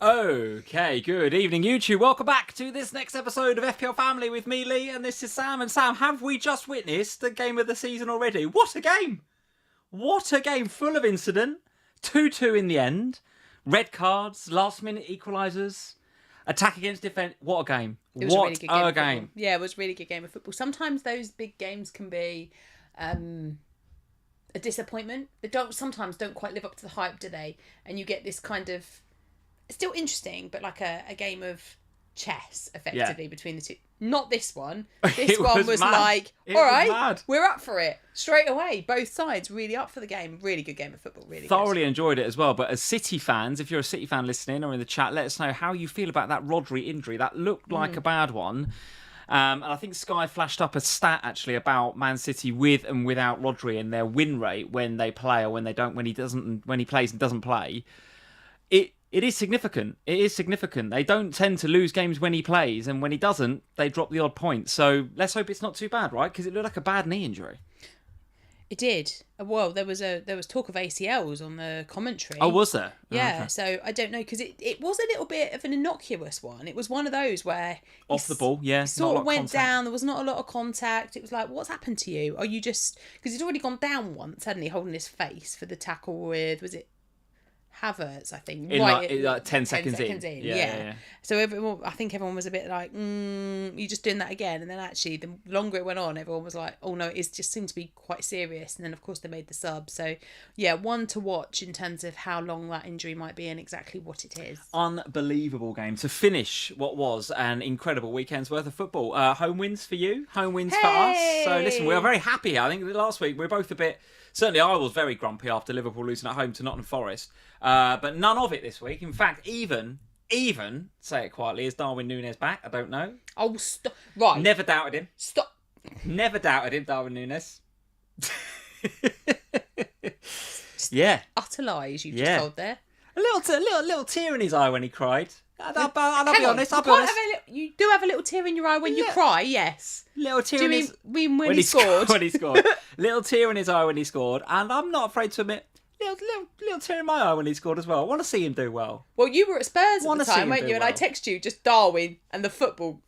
Okay, good evening, YouTube. Welcome back to this next episode of FPL Family with me, Lee, and this is Sam. And Sam, have we just witnessed the game of the season already? What a game! What a game, full of incident. 2-2 in the end. Red cards, last-minute equalisers, attack against defence. What a game! It was a really good game. A game! Yeah, it was a really good game of football. Sometimes those big games can be a disappointment. They sometimes don't quite live up to the hype, do they? And you get this kind of still interesting, but like a game of chess, effectively, between the two. Not this one. This one was like, all right, we're up for it. Straight away, both sides really up for the game. Really good game of football, really Thoroughly good. enjoyed it as well. But as City fans, if you're a City fan listening or in the chat, let us know how you feel about that Rodri injury. That looked like a bad one. And I think Sky flashed up a stat actually about Man City with and without Rodri and their win rate when they play or when they don't, when he plays and doesn't play. It is significant. It is significant. They don't tend to lose games when he plays, and when he doesn't, they drop the odd point. So let's hope it's not too bad, right? Because it looked like a bad knee injury. It did. Well, there was talk of ACLs on the commentary. Oh, was there? Yeah. Okay. So I don't know, because it was a little bit of an innocuous one. It was one of those where off the ball, yeah. Sort of went down. There was not a lot of contact. It was like, what's happened to you? Are you just because he'd already gone down once, hadn't he? Holding his face for the tackle with was it Havertz, I think. In like 10 seconds in. Yeah. So I think everyone was a bit like, you're just doing that again. And then actually, the longer it went on, everyone was like, oh no, it just seemed to be quite serious. And then, of course, they made the sub. So, yeah, one to watch in terms of how long that injury might be and exactly what it is. Unbelievable game to finish what was an incredible weekend's worth of football. Home wins for you, home wins for us. So, listen, we are very happy. I think last week we were both a bit... Certainly I was very grumpy after Liverpool losing at home to Nottingham Forest. But none of it this week. In fact, even, say it quietly, is Darwin Núñez back? I don't know. Oh, stop. Right. Never doubted him. Stop. Never doubted him, Darwin Núñez. Yeah. Utter lies you've just told there. A little tear in his eye when he cried. I'll be honest. You do have a little tear in your eye when you cry, yes. Little tear in his... when he scored? When he scored. Little tear in his eye when he scored. And I'm not afraid to admit, little tear in my eye when he scored as well. I want to see him do well. Well, you were at Spurs at the time, weren't you? And I text you just Darwin and the football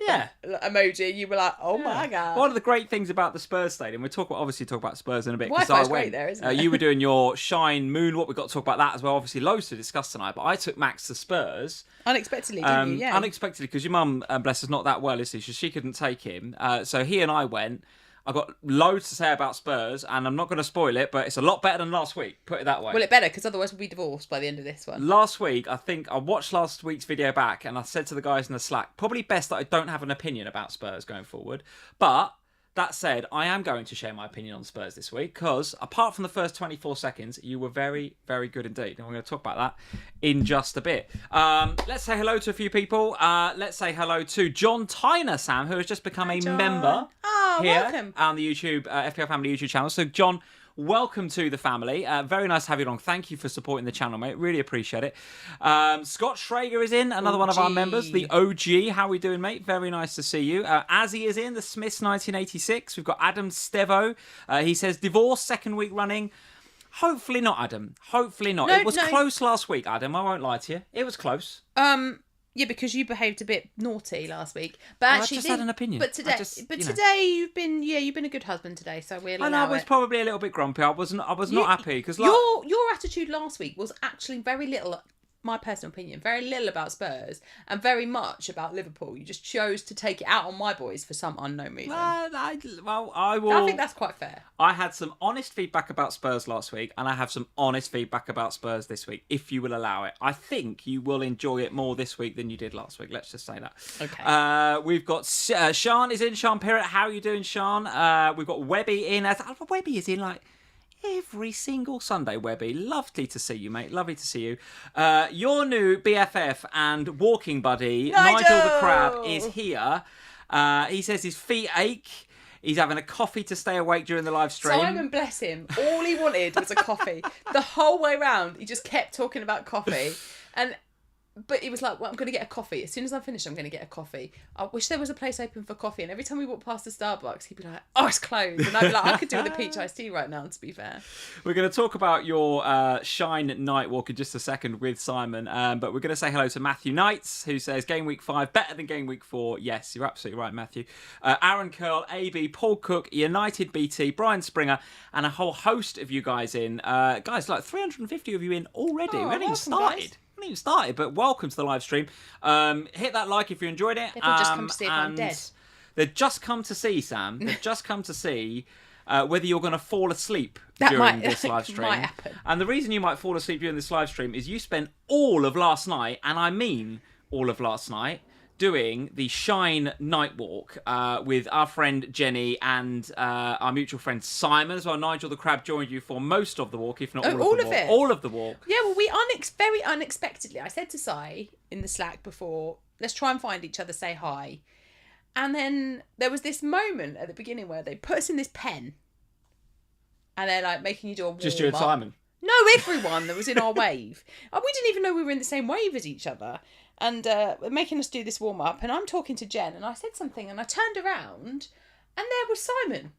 emoji. You were like, oh my God. One of the great things about the Spurs stadium, we'll obviously talk about Spurs in a bit. Wi-Fi's great there, isn't it? You were doing your Shine Moon. What we've got to talk about that as well. Obviously, loads to discuss tonight. But I took Max to Spurs. Unexpectedly, didn't you? Yeah. Unexpectedly, because your mum, bless her, is not that well, is she? So she couldn't take him. So he and I went. I've got loads to say about Spurs, and I'm not going to spoil it, but it's a lot better than last week, put it that way. Well, it better, because otherwise we'll be divorced by the end of this one. Last week, I think I watched last week's video back, and I said to the guys in the Slack, probably best that I don't have an opinion about Spurs going forward. But that said, I am going to share my opinion on Spurs this week, because apart from the first 24 seconds, you were very, very good indeed. And we're going to talk about that in just a bit. Let's say hello to a few people. Let's say hello to John Tyner, Sam, who has just become a member here welcome. On the YouTube FPL Family YouTube channel. So, John, welcome to the family. Very nice to have you along. Thank you for supporting the channel, mate. Really appreciate it. Scott Schrager is in, another one of our members, the OG. How are we doing, mate? Very nice to see you. Azzy is in, the Smiths 1986. We've got Adam Stevo. He says, divorce, second week running. Hopefully not, Adam. Hopefully not. It was close last week, Adam. I won't lie to you. It was close. Yeah, because you behaved a bit naughty last week. But actually, I just had an opinion. But today you've been a good husband today, so we'll allow it. I was probably a little bit grumpy. I was not happy because your attitude last week was actually very little. My personal opinion, very little about Spurs and very much about Liverpool. You just chose to take it out on my boys for some unknown reason. I think that's quite fair. I had some honest feedback about Spurs last week, and I have some honest feedback about Spurs this week, if you will allow it. I think you will enjoy it more this week than you did last week. Let's just say that. Okay. We've got Sean is in. Sean Pirrett, how are you doing, Sean? We've got Webby in. Webby is in like every single Sunday, Webby. Lovely to see you, mate. Lovely to see you. Your new BFF and walking buddy, Nigel the Crab, is here. He says his feet ache. He's having a coffee to stay awake during the live stream. Simon, bless him. All he wanted was a coffee. The whole way round, he just kept talking about coffee. And But it was like, well, I'm going to get a coffee. As soon as I'm finished, I'm going to get a coffee. I wish there was a place open for coffee. And every time we walk past the Starbucks, he'd be like, oh, it's closed. And I'd be like, I could do with a peach iced tea right now, to be fair. We're going to talk about your Shine Night Walk in just a second with Simon. But we're going to say hello to Matthew Knights, who says Game Week 5 better than Game Week 4. Yes, you're absolutely right, Matthew. Aaron Curl, AB, Paul Cook, United BT, Brian Springer, and a whole host of you guys in. Guys, like 350 of you in already. We haven't even started. Guys. Even started, but welcome to the live stream. Hit that like if you enjoyed it. They've just come to see if I'm dead. They've just come to see, Sam. They've just come to see whether you're going to fall asleep this live stream. Might happen. And the reason you might fall asleep during this live stream is you spent all of last night, and I mean all of last night, doing the Shine Night Walk with our friend Jenny and our mutual friend Simon as well. Nigel the Crab joined you for most of the walk, if not all of the walk. It. All of the walk. Yeah, well, we very unexpectedly, I said to Si in the Slack before, let's try and find each other, say hi. And then there was this moment at the beginning where they put us in this pen and they're like making you do a warm Just you and up. Simon? No, everyone that was in our wave. We didn't even know we were in the same wave as each other. And making us do this warm-up. And I'm talking to Jen, and I said something, and I turned around, and there was Simon.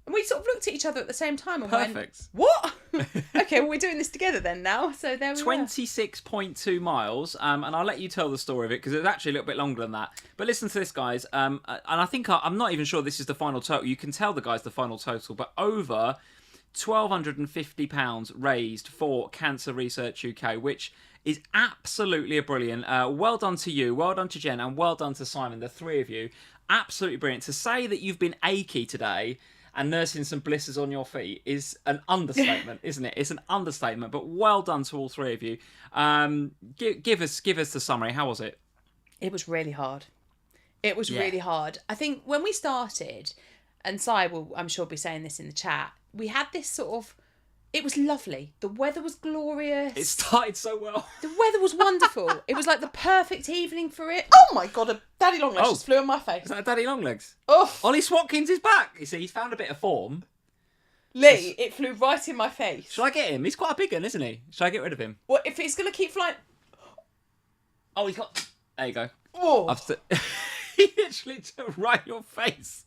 And we sort of looked at each other at the same time and Perfect. went, what? Okay, well, we're doing this together then now. So there we 26.2 miles, and I'll let you tell the story of it, because it's actually a little bit longer than that. But listen to this, guys. And I think I'm not even sure this is the final total. You can tell the guys the final total, but over £1,250 raised for Cancer Research UK, which is absolutely brilliant. Well done to you, well done to Jen, and well done to Simon, the three of you. Absolutely brilliant. To say that you've been achy today and nursing some blisters on your feet is an understatement, isn't it? It's an understatement, but well done to all three of you. Give us the summary. How was it? It was really hard. It was really hard. I think when we started, and Si will, I'm sure, be saying this in the chat, we had this sort of... It was lovely. The weather was glorious. It started so well. The weather was wonderful. It was like the perfect evening for it. Oh my God, a daddy longlegs just flew in my face. Is that a daddy longlegs? Oh. Ollie Swatkins is back. You see, he's found a bit of form. Lee, it flew right in my face. Should I get him? He's quite a big one, isn't he? Should I get rid of him? Well, if he's going to keep flying... Oh, he's got... There you go. Oh. He literally took right in your face.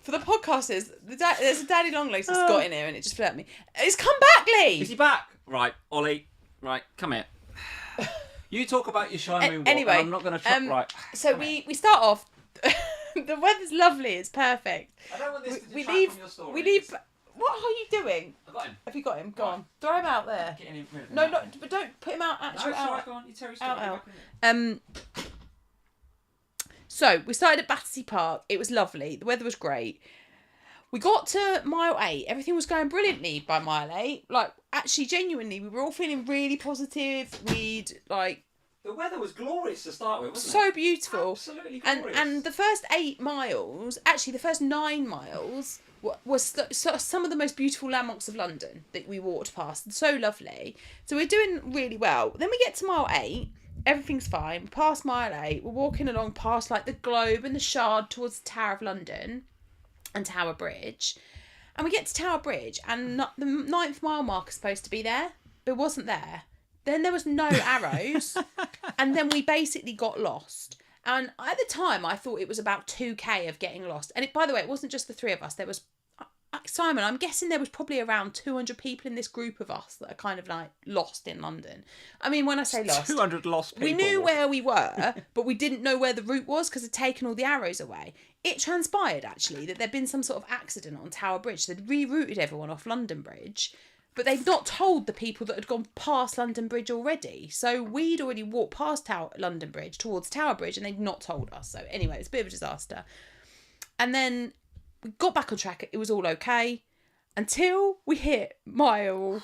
For the podcasters, there's a daddy longlegs that's got in here and it just flew at me. It's come back, Lee! Is he back? Right, Ollie. Right, come here. You talk about your Shine Moon walk, anyway, and I'm not going to try... Right. So we start off... The weather's lovely, it's perfect. I don't want this to we detract leave, from your story. We leave... What are you doing? I got him. Have you got him? Go on. Throw him out there. No, but don't put him out. Actually, out. Go on. You tell your story. Out. So we started at Battersea Park. It was lovely. The weather was great. We got to mile 8. Everything was going brilliantly by mile 8. Like, actually, genuinely, we were all feeling really positive. The weather was glorious to start with, wasn't it? So beautiful. Absolutely glorious. And the first 8 miles, actually the first 9 miles, was some of the most beautiful landmarks of London that we walked past. So lovely. So we're doing really well. Then we get to mile 8. Everything's fine. Past mile 8. We're walking along past like the Globe and the Shard towards the Tower of London and Tower Bridge. And we get to Tower Bridge and the 9th mile mark is supposed to be there. But it wasn't there. Then there was no arrows. And then we basically got lost. And at the time, I thought it was about 2k of getting lost. And by the way, it wasn't just the 3 of us. There was, Simon, I'm guessing there was probably around 200 people in this group of us that are kind of like lost in London. I mean, when I say lost... 200 lost people. We knew where we were, but we didn't know where the route was because they'd taken all the arrows away. It transpired, actually, that there'd been some sort of accident on Tower Bridge. They'd rerouted everyone off London Bridge. But they'd not told the people that had gone past London Bridge already. So we'd already walked past London Bridge towards Tower Bridge and they'd not told us. So anyway, it's a bit of a disaster. And then we got back on track. It was all okay until we hit mile...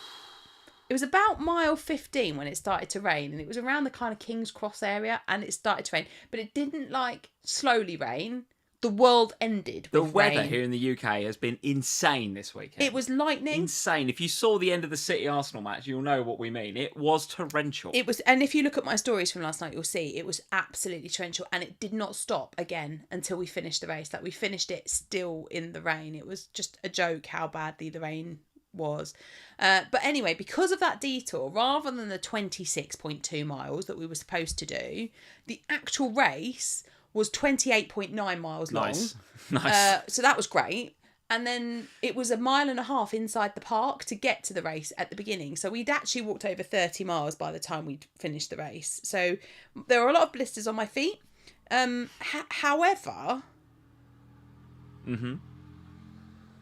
It was about mile 15 when it started to rain. And it was around the kind of King's Cross area and it started to rain. But it didn't slowly rain. The world ended with The weather rain. here in the UK has been insane this weekend. It was lightning. Insane. If you saw the end of the City-Arsenal match, you'll know what we mean. It was torrential. It was, and if you look at my stories from last night, you'll see it was absolutely torrential, and it did not stop again until we finished the race. Like, we finished it still in the rain. It was just a joke how badly the rain was. But anyway, because of that detour, rather than the 26.2 miles that we were supposed to do, the actual race was 28.9 miles long. Nice. So that was great. And then it was 1.5 miles inside the park to get to the race at the beginning. So we'd actually walked over 30 miles by the time we'd finished the race. So there were a lot of blisters on my feet. However,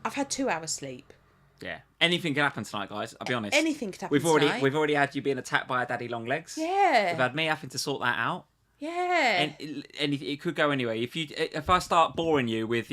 I've had 2 hours sleep. Yeah. Anything can happen tonight, guys. I'll be honest. Anything could happen tonight. We've already had you being attacked by a daddy long legs. Yeah. We've had me having to sort that out. Yeah. And it could go anyway. If I start boring you with,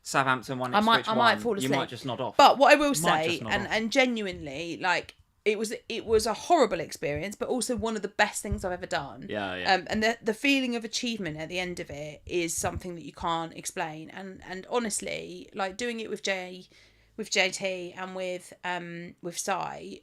Southampton one, I might fall asleep. You might just nod off. But what I will say, and genuinely, like, it was a horrible experience, but also one of the best things I've ever done. Yeah. And the feeling of achievement at the end of it is something that you can't explain. And honestly, like, doing it with JT and with Si,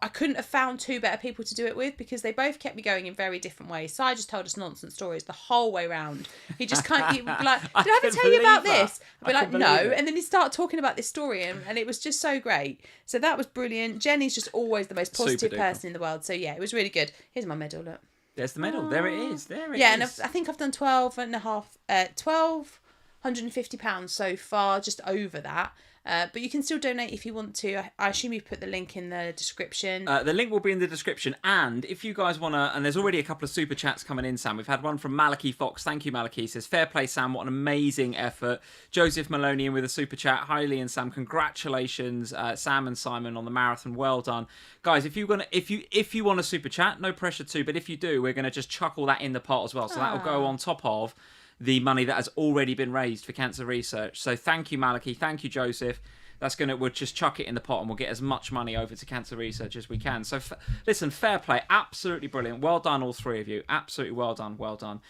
I couldn't have found 2 better people to do it with, because they both kept me going in very different ways. Si just told us nonsense stories the whole way round. He just can't. Did I ever tell you about this? I'd be like, no, and then he'd start talking about this story, and it was just so great. So that was brilliant. Jenny's just always the most positive person in the world. So yeah, it was really good. Here's my medal. Look, there's the medal. There it is. Yeah, and I think I've done £1,250 so far, just over that. But you can still donate if you want to. I assume you've put the link in the description. The link will be in the description. And if you guys want to... And there's already a couple of super chats coming in, Sam. We've had one from Malachi Fox. Thank you, Malachi. He says, fair play, Sam. What an amazing effort. Joseph Maloney in with a super chat. Hi, Lee and Sam. Congratulations, Sam and Simon, on the marathon. Well done. Guys, if you want a super chat, no pressure to. But if you do, we're going to just chuck all that in the pot as well. So that will go on top of the money that has already been raised for cancer research. So thank you, Malachi. Thank you, Joseph. We'll just chuck it in the pot and we'll get as much money over to cancer research as we can. So listen, fair play. Absolutely brilliant. Well done, all 3 of you. Absolutely well done. Well done.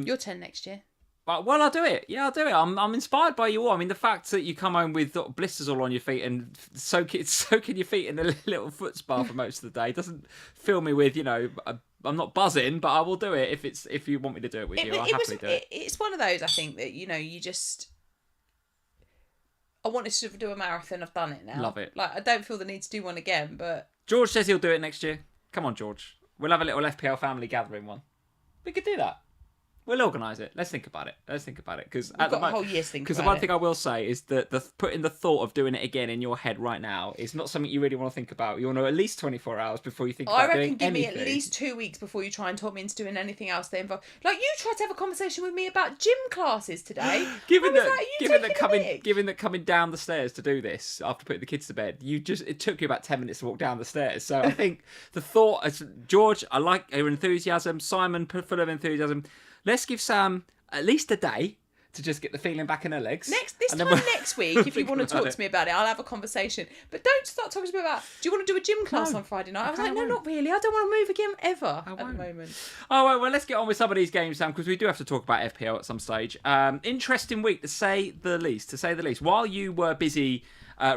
Your turn next year. Well, I'll do it. Yeah, I'll do it. I'm inspired by you all. I mean, the fact that you come home with blisters all on your feet and soaking your feet in a little foot spa for most of the day doesn't fill me with, I'm not buzzing, but I will do it if you want me to do it with you. I'll happily do it. It's one of those, I think, that, you just... I wanted to do a marathon. I've done it now. Love it. Like, I don't feel the need to do one again, but... George says he'll do it next year. Come on, George. We'll have a little FPL family gathering one. We could do that. We'll organise it. Let's think about it. Because we've got a whole year's think about it. Because the one thing I will say is that putting the thought of doing it again in your head right now is not something you really want to think about. You want to at least 24 hours before you think about doing anything. I reckon give me at least 2 weeks before you try and talk me into doing anything else that involves... Like, you tried to have a conversation with me about gym classes today. Given that coming down the stairs to do this after putting the kids to bed, it took you about 10 minutes to walk down the stairs. So I think the thought... George, I like your enthusiasm. Simon, full of enthusiasm. Let's give Sam at least a day to just get the feeling back in her legs. Next week, if you want to talk to me about it, I'll have a conversation. But don't start talking to me about, do you want to do a gym class on Friday night? I was like, no, not really. I don't want to move again ever at the moment. Oh, well, let's get on with some of these games, Sam, because we do have to talk about FPL at some stage. Interesting week, to say the least. While you were busy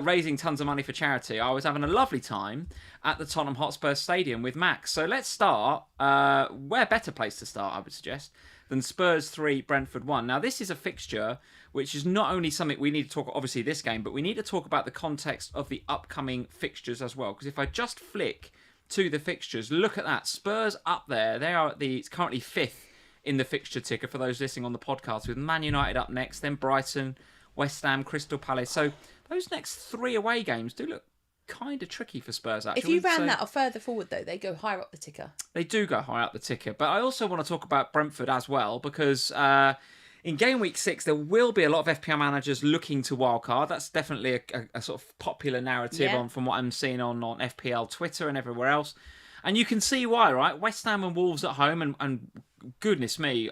raising tons of money for charity, I was having a lovely time at the Tottenham Hotspur Stadium with Max. So let's start, where better place to start, I would suggest, than Spurs 3, Brentford 1. Now, this is a fixture which is not only something we need to talk, obviously, this game, but we need to talk about the context of the upcoming fixtures as well. Because if I just flick to the fixtures, look at that. Spurs up there. They are it's currently 5th in the fixture ticker for those listening on the podcast, with Man United up next, then Brighton, West Ham, Crystal Palace. So those next 3 away games do look kind of tricky for Spurs, actually. If you ran that or further forward, though, they go higher up the ticker. They do go higher up the ticker. But I also want to talk about Brentford as well, because in game week 6, there will be a lot of FPL managers looking to wildcard. That's definitely a sort of popular narrative from what I'm seeing on FPL Twitter and everywhere else. And you can see why, right? West Ham and Wolves at home, and goodness me,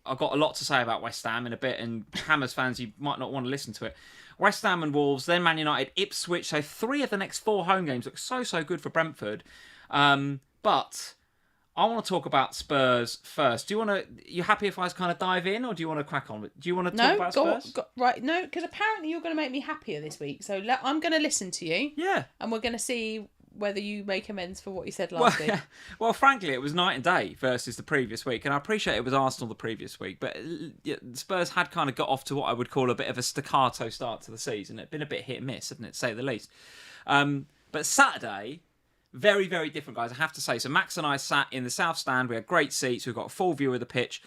I've got a lot to say about West Ham in a bit, and Hammers fans, you might not want to listen to it. West Ham and Wolves, then Man United, Ipswich. So 3 of the next 4 home games look so good for Brentford. But I want to talk about Spurs first. You happy if I kind of dive in, or do you want to crack on? Do you want to talk about Spurs? Right, because apparently you're going to make me happier this week. So I'm going to listen to you. Yeah. And we're going to see whether you make amends for what you said last week. Well, frankly, it was night and day versus the previous week, and I appreciate it was Arsenal the previous week, but Spurs had kind of got off to what I would call a bit of a staccato start to the season. It'd been a bit hit and miss, hadn't it, to say the least. But Saturday, very, very different, guys, I have to say. So Max and I sat in the south stand. We had great seats. We've got a full view of the pitch.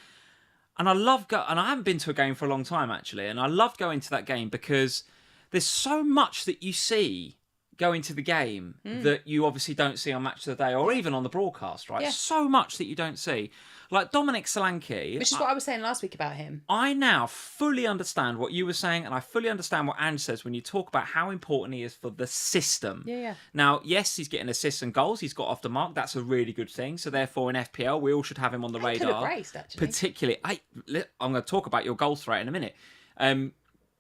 And I love and I haven't been to a game for a long time, actually, and I loved going to that game because there's so much that you see going to the game that you obviously don't see on Match of the Day or even on the broadcast, right? Yeah. So much that you don't see. Like Dominic Solanke. Which is what I was saying last week about him. I now fully understand what you were saying, and I fully understand what Ange says when you talk about how important he is for the system. Yeah. Now, yes, he's getting assists and goals. He's got off the mark. That's a really good thing. So therefore, in FPL, we all should have him on the radar. Could have raced, actually. Particularly, I'm going to talk about your goal threat in a minute.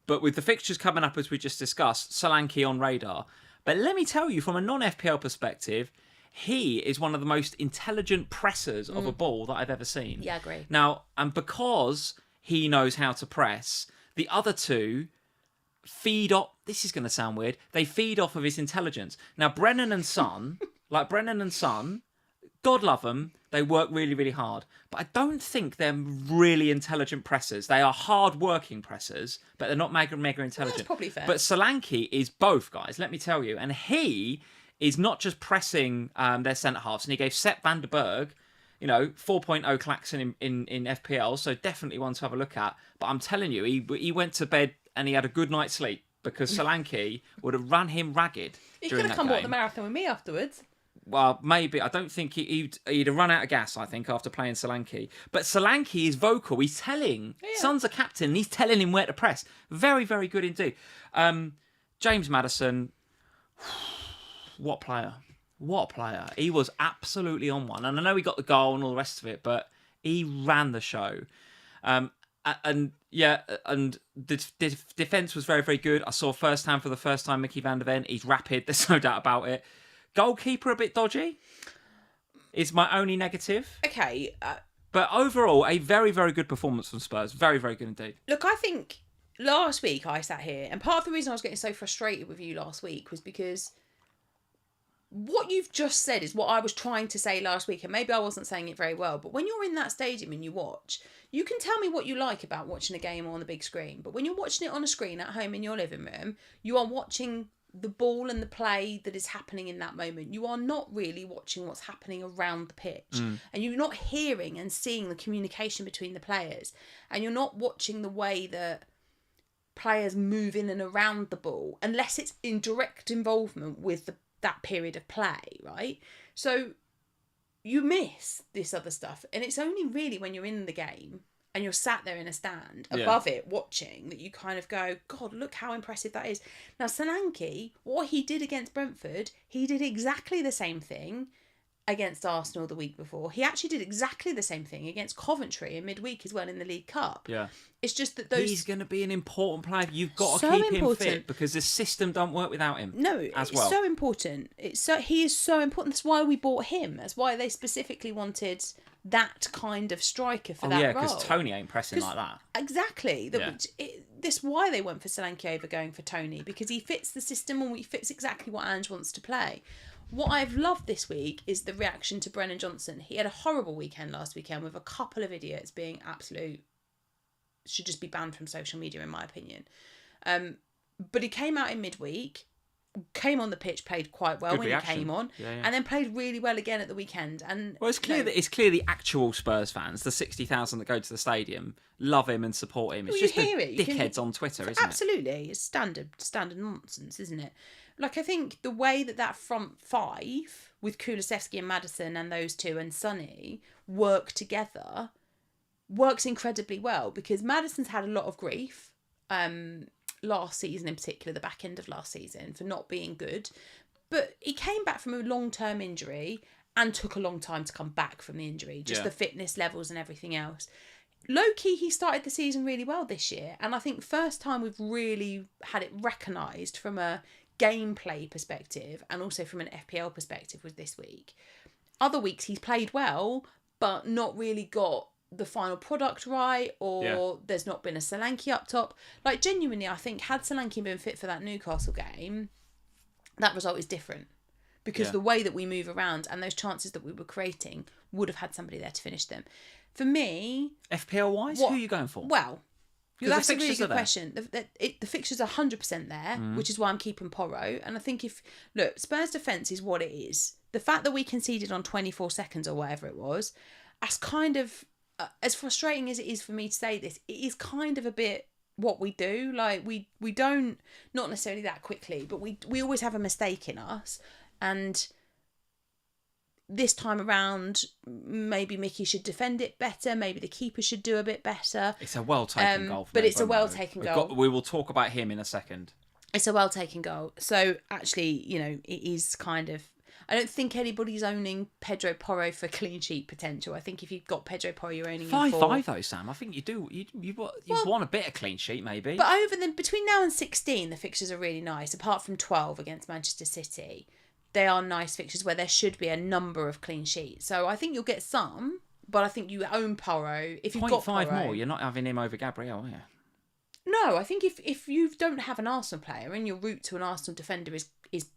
But with the fixtures coming up, as we just discussed, Solanke on radar. But let me tell you, from a non-FPL perspective, he is one of the most intelligent pressers of a ball that I've ever seen. Yeah, I agree. Now, and because he knows how to press, the other two feed off... This is going to sound weird. They feed off of his intelligence. Now, Brennan and Son, God love them, they work really, really hard. But I don't think they're really intelligent pressers. They are hard-working pressers, but they're not mega intelligent. That's probably fair. But Solanke is both, guys, let me tell you. And he is not just pressing their centre-halves. And he gave Sepp van der Berg, 4.0 klaxon in FPL, so definitely one to have a look at. But I'm telling you, he went to bed and he had a good night's sleep because Solanke would have run him ragged. He could have come walk the marathon with me afterwards. Well, maybe. I don't think he'd have run out of gas, I think, after playing Solanke. But Solanke is vocal. He's telling... Yeah. Son's a captain. And he's telling him where to press. Very, very good indeed. James Maddison. What player. What a player. He was absolutely on one. And I know he got the goal and all the rest of it, but he ran the show. And the defence was very, very good. I saw firsthand for the first time Mickey van der Ven. He's rapid. There's no doubt about it. Goalkeeper a bit dodgy is my only negative. Okay. But overall, a very, very good performance from Spurs. Very, very good indeed. Look, I think last week I sat here, and part of the reason I was getting so frustrated with you last week was because what you've just said is what I was trying to say last week, and maybe I wasn't saying it very well, but when you're in that stadium and you watch, you can tell me what you like about watching a game on the big screen, but when you're watching it on a screen at home in your living room, you are watching the ball and the play that is happening in that moment. You are not really watching what's happening around the pitch. And you're not hearing and seeing the communication between the players. And you're not watching the way that players move in and around the ball, unless it's in direct involvement with that period of play, right? So you miss this other stuff. And it's only really when you're in the game and you're sat there in a stand above it watching that you kind of go, God, look how impressive that is. Now, Solanke, what he did against Brentford, he did exactly the same thing against Arsenal the week before. He actually did exactly the same thing against Coventry in midweek as well in the League Cup. Yeah. It's just that those... He's going to be an important player. You've got to keep him fit because the system don't work without him. No, as well. It's so important. He is so important. That's why we bought him. That's why they specifically wanted that kind of striker for that role. Yeah, because Tony ain't pressing like that. Exactly. That's why they went for Solanke over going for Tony, because he fits the system and he fits exactly what Ange wants to play. What I've loved this week is the reaction to Brennan Johnson. He had a horrible weekend last weekend with a couple of idiots being absolute... should just be banned from social media, in my opinion. But he came out in midweek, came on the pitch, played quite well he came on, and then played really well again at the weekend. And it's clear that the actual Spurs fans, the 60,000 that go to the stadium, love him and support him. It's just the dickheads on Twitter, isn't it? Absolutely, it's standard nonsense, isn't it? Like, I think the way that front five with Kulusevski and Maddison and those two and Sonny work together works incredibly well, because Maddison's had a lot of grief last season, in particular the back end of last season, for not being good, but he came back from a long-term injury and took a long time to come back from the injury, the fitness levels and everything else. Low-key, he started the season really well this year, and I think first time we've really had it recognised from a gameplay perspective and also from an FPL perspective was this week. Other weeks he's played well, but not really got the final product right, or there's not been a Solanke up top. Like, genuinely, I think had Solanke been fit for that Newcastle game, that result is different. because the way that we move around and those chances that we were creating would have had somebody there to finish them. For me... FPL-wise, who are you going for? Well, that's a really good question. The fixtures are 100% there, which is why I'm keeping Porro. And I think look, Spurs' defence is what it is. The fact that we conceded on 24 seconds or whatever it was, that's kind of, as frustrating as it is for me to say this, it is kind of a bit what we do. Like, we don't, not necessarily that quickly, but we always have a mistake in us. And this time around, maybe Mickey should defend it better. Maybe the keeper should do a bit better. It's a well-taken goal. But it's a well-taken goal. We will talk about him in a second. It's a well-taken goal. So, actually, it is kind of... I don't think anybody's owning Pedro Porro for clean sheet potential. I think if you've got Pedro Porro, you're owning him for... 5-5 though, Sam. I think you do. You want a bit of clean sheet, maybe. But between now and 16, the fixtures are really nice. Apart from 12 against Manchester City, they are nice fixtures where there should be a number of clean sheets. So I think you'll get some, but I think you own Porro. If you've got Porro... 0.5 more, you're not having him over Gabriel, are you? No, I think if you don't have an Arsenal player and your route to an Arsenal defender is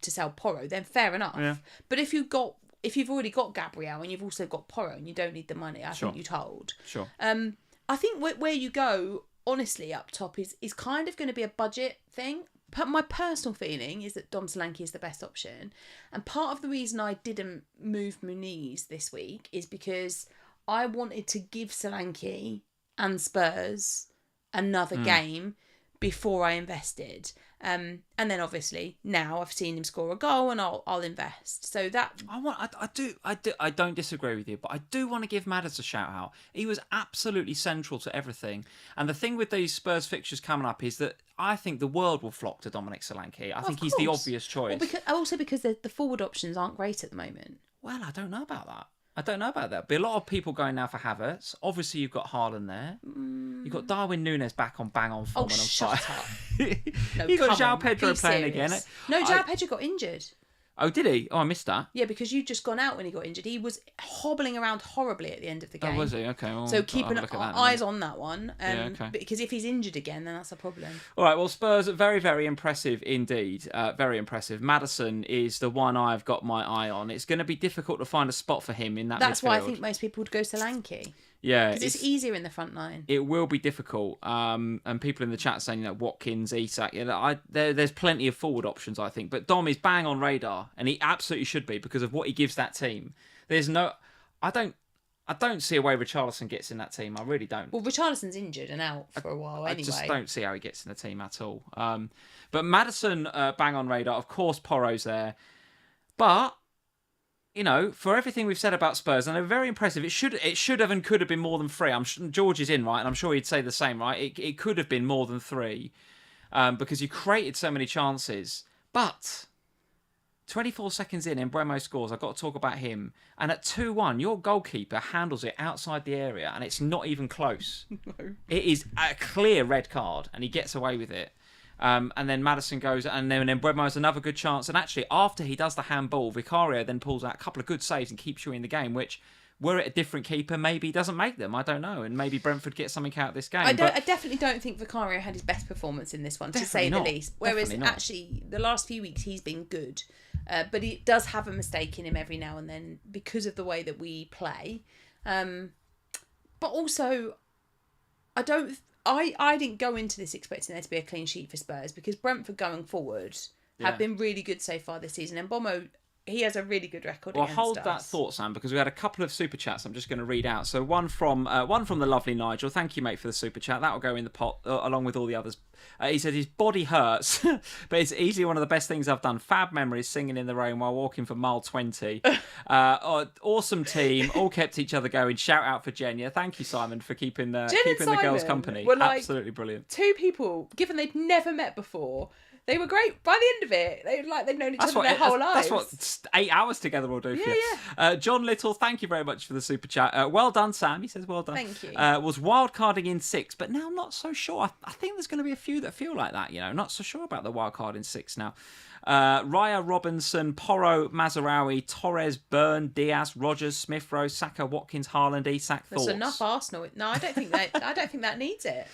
to sell Porro, then fair enough. Yeah. But if you've already got Gabriel and you've also got Porro and you don't need the money, I think you'd hold. Sure. I think where you go, honestly, up top is kind of going to be a budget thing. But my personal feeling is that Dom Solanke is the best option. And part of the reason I didn't move Muniz this week is because I wanted to give Solanke and Spurs another game before I invested. And then obviously now I've seen him score a goal and I'll invest. So that I don't disagree with you, but I do want to give Madders a shout out. He was absolutely central to everything. And the thing with these Spurs fixtures coming up is that I think the world will flock to Dominic Solanke. I think he's the obvious choice. Well, because the forward options aren't great at the moment. Well, I don't know about that. But a lot of people going now for Havertz. Obviously, you've got Haaland there. You've got Darwin Núñez back on bang on form and on fire. Shut up. No, you've got João Pedro playing again. No, João Pedro got injured. Oh, did he? Oh, I missed that. Yeah, because you'd just gone out when he got injured. He was hobbling around horribly at the end of the game. Oh, was he? Okay. Well, so keep eyes on that one. Because if he's injured again, then that's a problem. All right, well, Spurs are very, very impressive indeed. Very impressive. Maddison is the one I've got my eye on. It's going to be difficult to find a spot for him in that That's midfield. why I think most people would go Solanke. Yeah, because it's easier in the front line. It will be difficult, and people in the chat saying Watkins, Isak. There's plenty of forward options, I think. But Dom is bang on radar, and he absolutely should be because of what he gives that team. I don't see a way Richarlison gets in that team. I really don't. Well, Richarlison's injured and out for a while anyway. I just don't see how he gets in the team at all. But Maddison, bang on radar. Of course, Porro's there, but. For everything we've said about Spurs, and they're very impressive. It should have and could have been more than 3. George is in, right? And I'm sure he'd say the same, right? It could have been more than 3 because you created so many chances. But 24 seconds in, Mbeumo scores. I've got to talk about him. And at 2-1, your goalkeeper handles it outside the area, and it's not even close. No. It is a clear red card, and he gets away with it. And then Maddison goes, and then Mbeumo has another good chance. And actually, after he does the handball, Vicario then pulls out a couple of good saves and keeps you in the game, which, were it a different keeper, maybe he doesn't make them. I don't know. And maybe Brentford gets something out of this game. I definitely don't think Vicario had his best performance in this one, to say the least. Whereas, actually, the last few weeks, he's been good. But he does have a mistake in him every now and then because of the way that we play. But also, I didn't go into this expecting there to be a clean sheet for Spurs because Brentford going forward have been really good so far this season. And Mbeumo, he has a really good record against us. Well, hold that thought, Sam, because we had a couple of super chats I'm just going to read out. So one from the lovely Nigel. Thank you, mate, for the super chat. That'll go in the pot along with all the others. He said his body hurts, but it's easily one of the best things I've done. Fab memories, singing in the rain while walking for mile 20. Awesome team, all kept each other going. Shout out for Jenya. Thank you, Simon, for keeping the girls company. Absolutely brilliant. 2 people, given they'd never met before. They were great by the end of it. They'd known each other their whole lives. That's what 8 hours together will do for you. Yeah. John Little, thank you very much for the super chat. Well done, Sam. He says well done. Thank you. Was wildcarding in 6, but now I'm not so sure. I think there's going to be a few that feel like that. Not so sure about the wildcard in 6 now. Raya, Robinson, Porro, Mazarawi, Torres, Byrne, Diaz, Rogers, Smith Rowe, Saka, Watkins, Haaland, Isak. Thoughts? That's enough Arsenal. No, I don't think that needs it.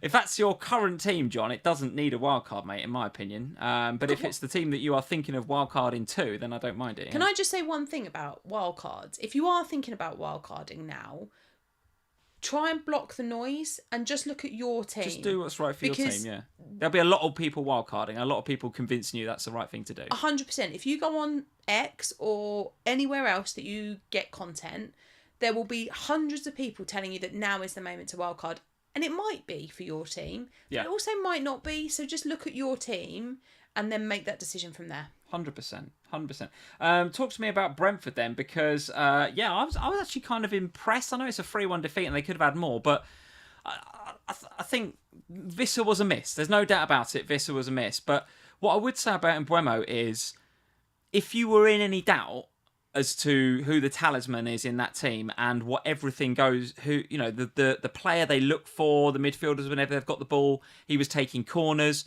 if that's your current team, John, it doesn't need a wildcard, mate, in my opinion. But if it's the team that you are thinking of wildcarding to, then I don't mind it. Can I just say one thing about wildcards? If you are thinking about wildcarding now, try and block the noise and just look at your team. Just do what's right for your team, yeah. There'll be a lot of people wildcarding, a lot of people convincing you that's the right thing to do. 100%. If you go on X or anywhere else that you get content, there will be hundreds of people telling you that now is the moment to wildcard. And it might be for your team, but it also might not be. So just look at your team and then make that decision from there. 100%. Talk to me about Brentford then, because I was actually kind of impressed. I know it's a 3-1 defeat and they could have had more, but I think Vissa was a miss. There's no doubt about it. Vissa was a miss. But what I would say about Mbeumo is, if you were in any doubt as to who the talisman is in that team and what everything goes, who, you know, the player they look for, the midfielders whenever they've got the ball, he was taking corners.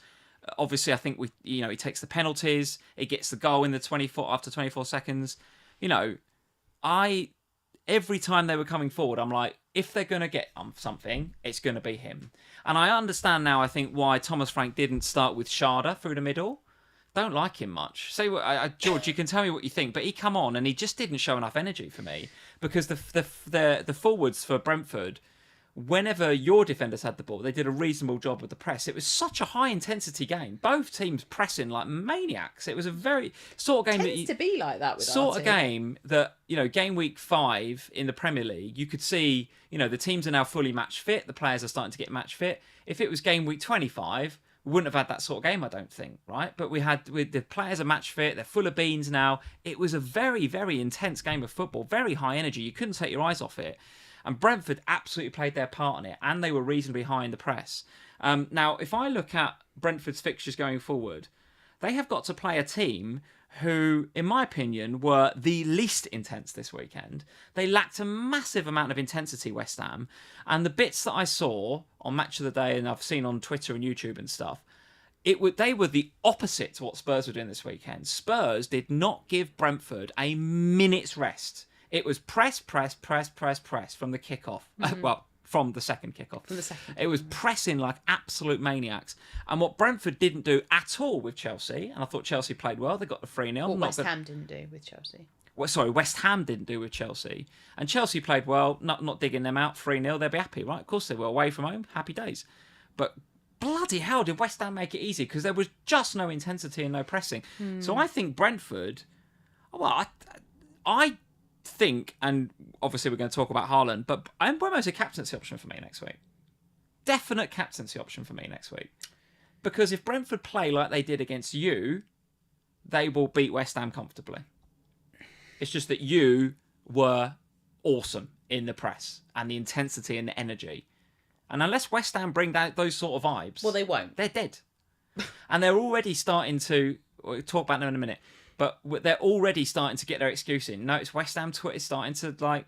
Obviously, I think he takes the penalties. He gets the goal in the 24 seconds. You know, every time they were coming forward, I'm like, if they're going to get something, it's going to be him. And I understand now, I think, why Thomas Frank didn't start with Sharda through the middle. Don't like him much. So, George, you can tell me what you think, but he come on and he just didn't show enough energy for me, because the forwards for Brentford, whenever your defenders had the ball, they did a reasonable job with the press. It was such a high-intensity game. Both teams pressing like maniacs. It was a very sort of game Tends to be like that with sort our of team. game that, game week 5 in the Premier League, you could see, the teams are now fully match fit. The players are starting to get match fit. If it was game week 25, we wouldn't have had that sort of game, I don't think, right? But the players are match fit. They're full of beans now. It was a very, very intense game of football. Very high energy. You couldn't take your eyes off it. And Brentford absolutely played their part in it, and they were reasonably high in the press. Now, if I look at Brentford's fixtures going forward, they have got to play a team who, in my opinion, were the least intense this weekend. They lacked a massive amount of intensity, West Ham. And the bits that I saw on Match of the Day, and I've seen on Twitter and YouTube and stuff, they were the opposite to what Spurs were doing this weekend. Spurs did not give Brentford a minute's rest. It was press from the kickoff. Mm-hmm. Well, from the second kickoff. From the second. It was pressing like absolute maniacs. And what Brentford didn't do at all with Chelsea, and I thought Chelsea played well, they got the 3-0. What West Ham didn't do with Chelsea. West Ham didn't do with Chelsea. And Chelsea played well, not digging them out, 3-0, they'll be happy, right? Of course they were, away from home, happy days. But bloody hell, did West Ham make it easy? Because there was just no intensity and no pressing. So I think Brentford, I think, and obviously we're going to talk about Haaland, but Mbeumo's a captaincy option for me next week. Definite captaincy option for me next week. Because if Brentford play like they did against you, they will beat West Ham comfortably. It's just that you were awesome in the press and the intensity and the energy. And unless West Ham bring down those sort of vibes... Well, they won't. They're dead. And they're already starting to... We'll talk about them in a minute. But they're already starting to get their excuse in. Notice West Ham Twitter is starting to,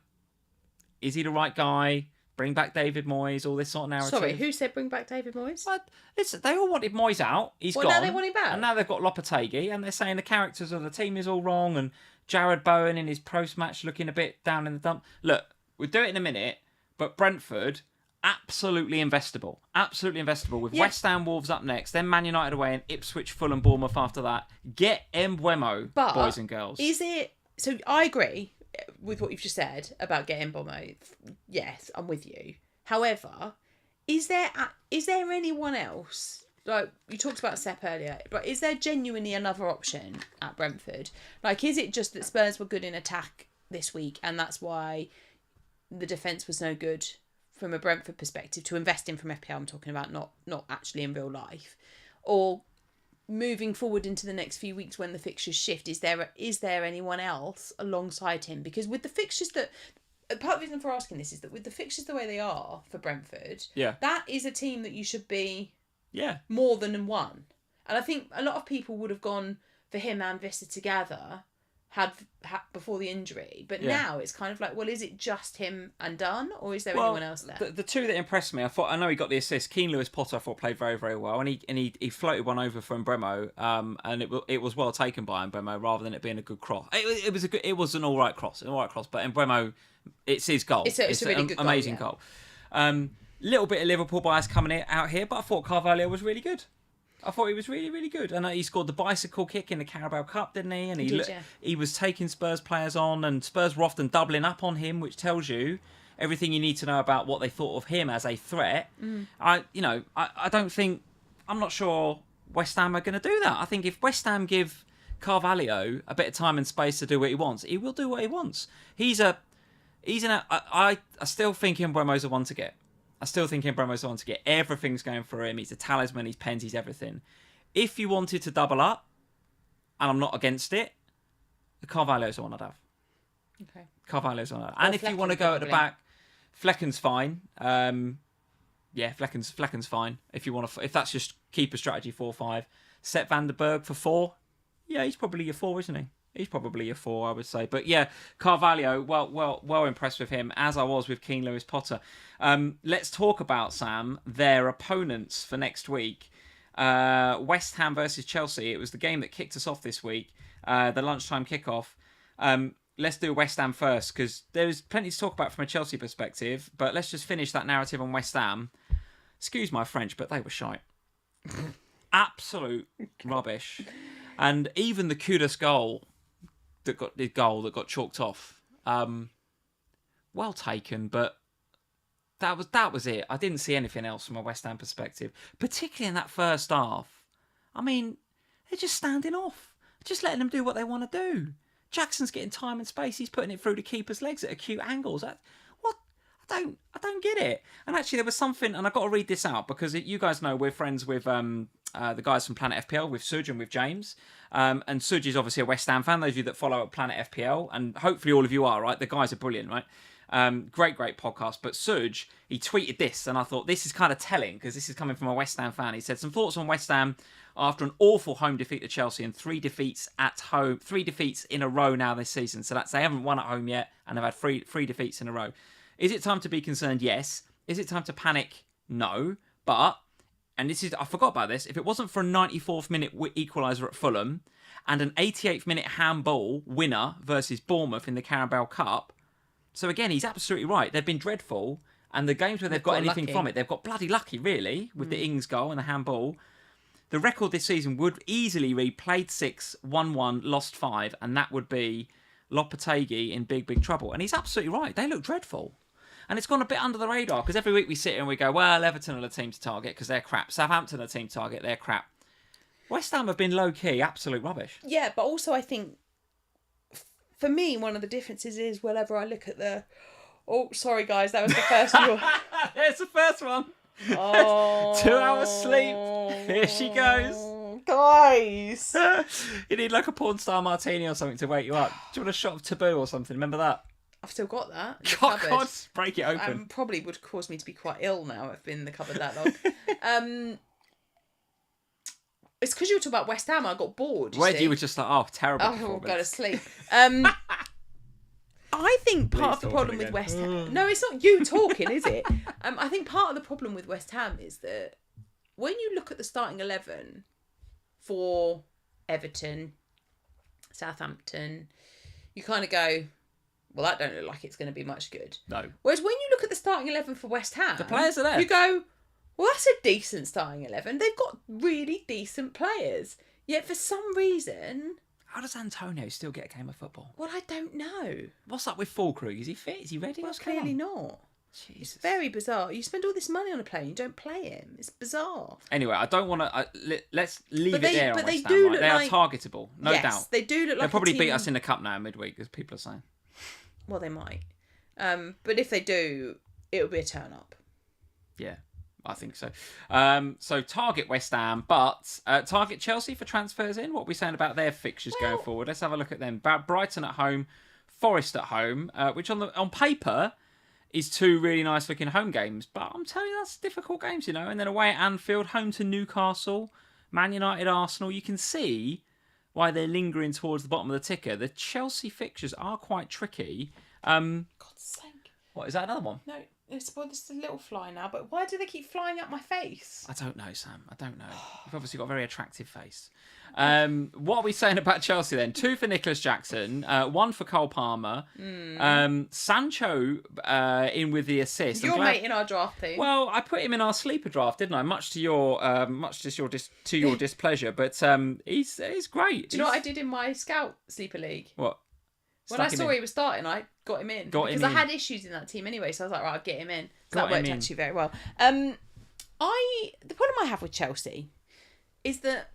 is he the right guy? Bring back David Moyes, all this sort of narrative. Sorry, who said bring back David Moyes? Well, listen, they all wanted Moyes out. He's gone. Now they want him back. And now they've got Lopetegui, and they're saying the characters of the team is all wrong, and Jared Bowen in his post-match looking a bit down in the dump. Look, we'll do it in a minute, but Brentford... absolutely investable. Absolutely investable. With West Ham, Wolves up next, then Man United away, and Ipswich, Fulham, Bournemouth after that. Get Mbeumo, boys and girls. Is it... So I agree with what you've just said about getting Mbeumo. Yes, I'm with you. However, is there anyone else... Like, you talked about Sepp earlier, but is there genuinely another option at Brentford? Is it just that Spurs were good in attack this week, and that's why the defence was no good... from a Brentford perspective, to invest in from FPL, I'm talking about, not actually in real life, or moving forward into the next few weeks when the fixtures shift, is there anyone else alongside him? Because with the fixtures part of the reason for asking this is that with the fixtures the way they are for Brentford, that is a team that you should be more than one. And I think a lot of people would have gone for him and Vista together had before the injury, but now it's kind of like, well, is it just him and done, or is there anyone else there? The two that impressed me, I know he got the assist. Keane Lewis-Potter, I thought, played very, very well, and he floated one over for Mbeumo, and it was well taken by Mbeumo rather than it being a good cross. It was an all right cross, but Mbeumo, it's his goal. It's a really good amazing goal. Little bit of Liverpool bias coming out here, but I thought Carvalho was really good. I thought he was really, really good. And he scored the bicycle kick in the Carabao Cup, didn't he? And he was taking Spurs players on, and Spurs were often doubling up on him, which tells you everything you need to know about what they thought of him as a threat. I'm not sure West Ham are going to do that. I think if West Ham give Carvalho a bit of time and space to do what he wants, he will do what he wants. I still think Mbeumo's a one to get. Everything's going for him. He's a talisman, he's pens, he's everything. If you wanted to double up, and I'm not against it, Carvalho's the one I'd have. Okay. Carvalho's the one I'd have. And if you want to go at the back, Flecken's fine. Flecken's fine. If that's just keeper strategy 4-5. Set Van der Berg for 4. Yeah, he's probably your 4, isn't he? He's probably your 4, I would say. But yeah, Carvalho, well impressed with him, as I was with Keane Lewis Potter. Let's talk about, Sam, their opponents for next week. West Ham versus Chelsea. It was the game that kicked us off this week, the lunchtime kickoff. Let's do West Ham first, because there's plenty to talk about from a Chelsea perspective, but let's just finish that narrative on West Ham. Excuse my French, but they were shite. Absolute rubbish. And even the Kudus goal that got chalked off. Well taken, but that was it. I didn't see anything else from a West Ham perspective, particularly in that first half. I mean, they're just standing off, just letting them do what they want to do. Jackson's getting time and space. He's putting it through the keeper's legs at acute angles. What? I don't get it. And actually, there was something, and I've got to read this out because you guys know we're friends with the guys from Planet FPL, with Suj and with James. And Suj is obviously a West Ham fan, those of you that follow Planet FPL, and hopefully all of you are, right? The guys are brilliant, right? Great podcast. But Suj, he tweeted this, and I thought this is kind of telling because this is coming from a West Ham fan. He said, some thoughts on West Ham after an awful home defeat to Chelsea and 3 defeats at home, 3 defeats in a row now this season. So they haven't won at home yet, and they've had three defeats in a row. Is it time to be concerned? Yes. Is it time to panic? No. But, and I forgot about this, if it wasn't for a 94th minute equaliser at Fulham and an 88th minute handball winner versus Bournemouth in the Carabao Cup, so again, he's absolutely right. They've been dreadful, and the games where they've got anything from it, they've got bloody lucky, really, with the Ings goal and the handball. The record this season would easily read played 6, won 1, lost 5, and that would be Lopetegui in big, big trouble. And he's absolutely right. They look dreadful. And it's gone a bit under the radar because every week we sit here and we go, well, Everton are the team to target because they're crap. Southampton are the team to target, they're crap. West Ham have been low-key, absolute rubbish. Yeah, but also I think, for me, one of the differences is whenever I look at the... Oh, sorry, guys, that was the first one. There's the first one. Oh, 2 hours sleep. Here she goes. Guys. You need like a porn star martini or something to wake you up. Do you want a shot of Taboo or something? Remember that? I've still got that. God, break it open. Probably would cause me to be quite ill now. I've been in the cupboard that long. It's because you were talking about West Ham. I got bored. You were just like, oh, terrible. Oh, go to sleep. I think part of the problem with West Ham... No, it's not you talking, is it? I think part of the problem with West Ham is that when you look at the starting 11 for Everton, Southampton, you kind of go, well, that don't look like it's going to be much good. No. Whereas when you look at the starting 11 for West Ham... The players are there. You go, well, that's a decent starting 11. They've got really decent players. Yet for some reason... How does Antonio still get a game of football? Well, I don't know. What's up with Fulkrug? Is he fit? Is he ready? Well, clearly not. Jesus. It's very bizarre. You spend all this money on a player, you don't play him. It's bizarre. Anyway, I don't want to... let's leave it there on West Ham, right? They are targetable, no doubt. They do look like They'll probably beat us in the cup now midweek, as people are saying. Well, they might. But if they do, it'll be a turn-up. Yeah. I think so. So target West Ham, but target Chelsea for transfers in. What are we saying about their fixtures going forward? Let's have a look at them. Brighton at home, Forest at home, which on paper is 2 really nice looking home games. But I'm telling you, that's difficult games, And then away at Anfield, home to Newcastle, Man United, Arsenal. You can see why they're lingering towards the bottom of the ticker. The Chelsea fixtures are quite tricky. God's sake. What, is that another one? No, it's a little fly now, but why do they keep flying up my face? I don't know, Sam. I don't know. You've obviously got a very attractive face. What are we saying about Chelsea then? 2 for Nicholas Jackson, 1 for Cole Palmer. Sancho in with the assist. Your mate in our draft team. Well, I put him in our sleeper draft, didn't I? Much to your displeasure, but he's great. Do you know what I did in my scout sleeper league? What? When I saw he was starting, I got him in. Because I had issues in that team anyway, so I was like, right, I'll get him in. So that worked actually very well. The problem I have with Chelsea is that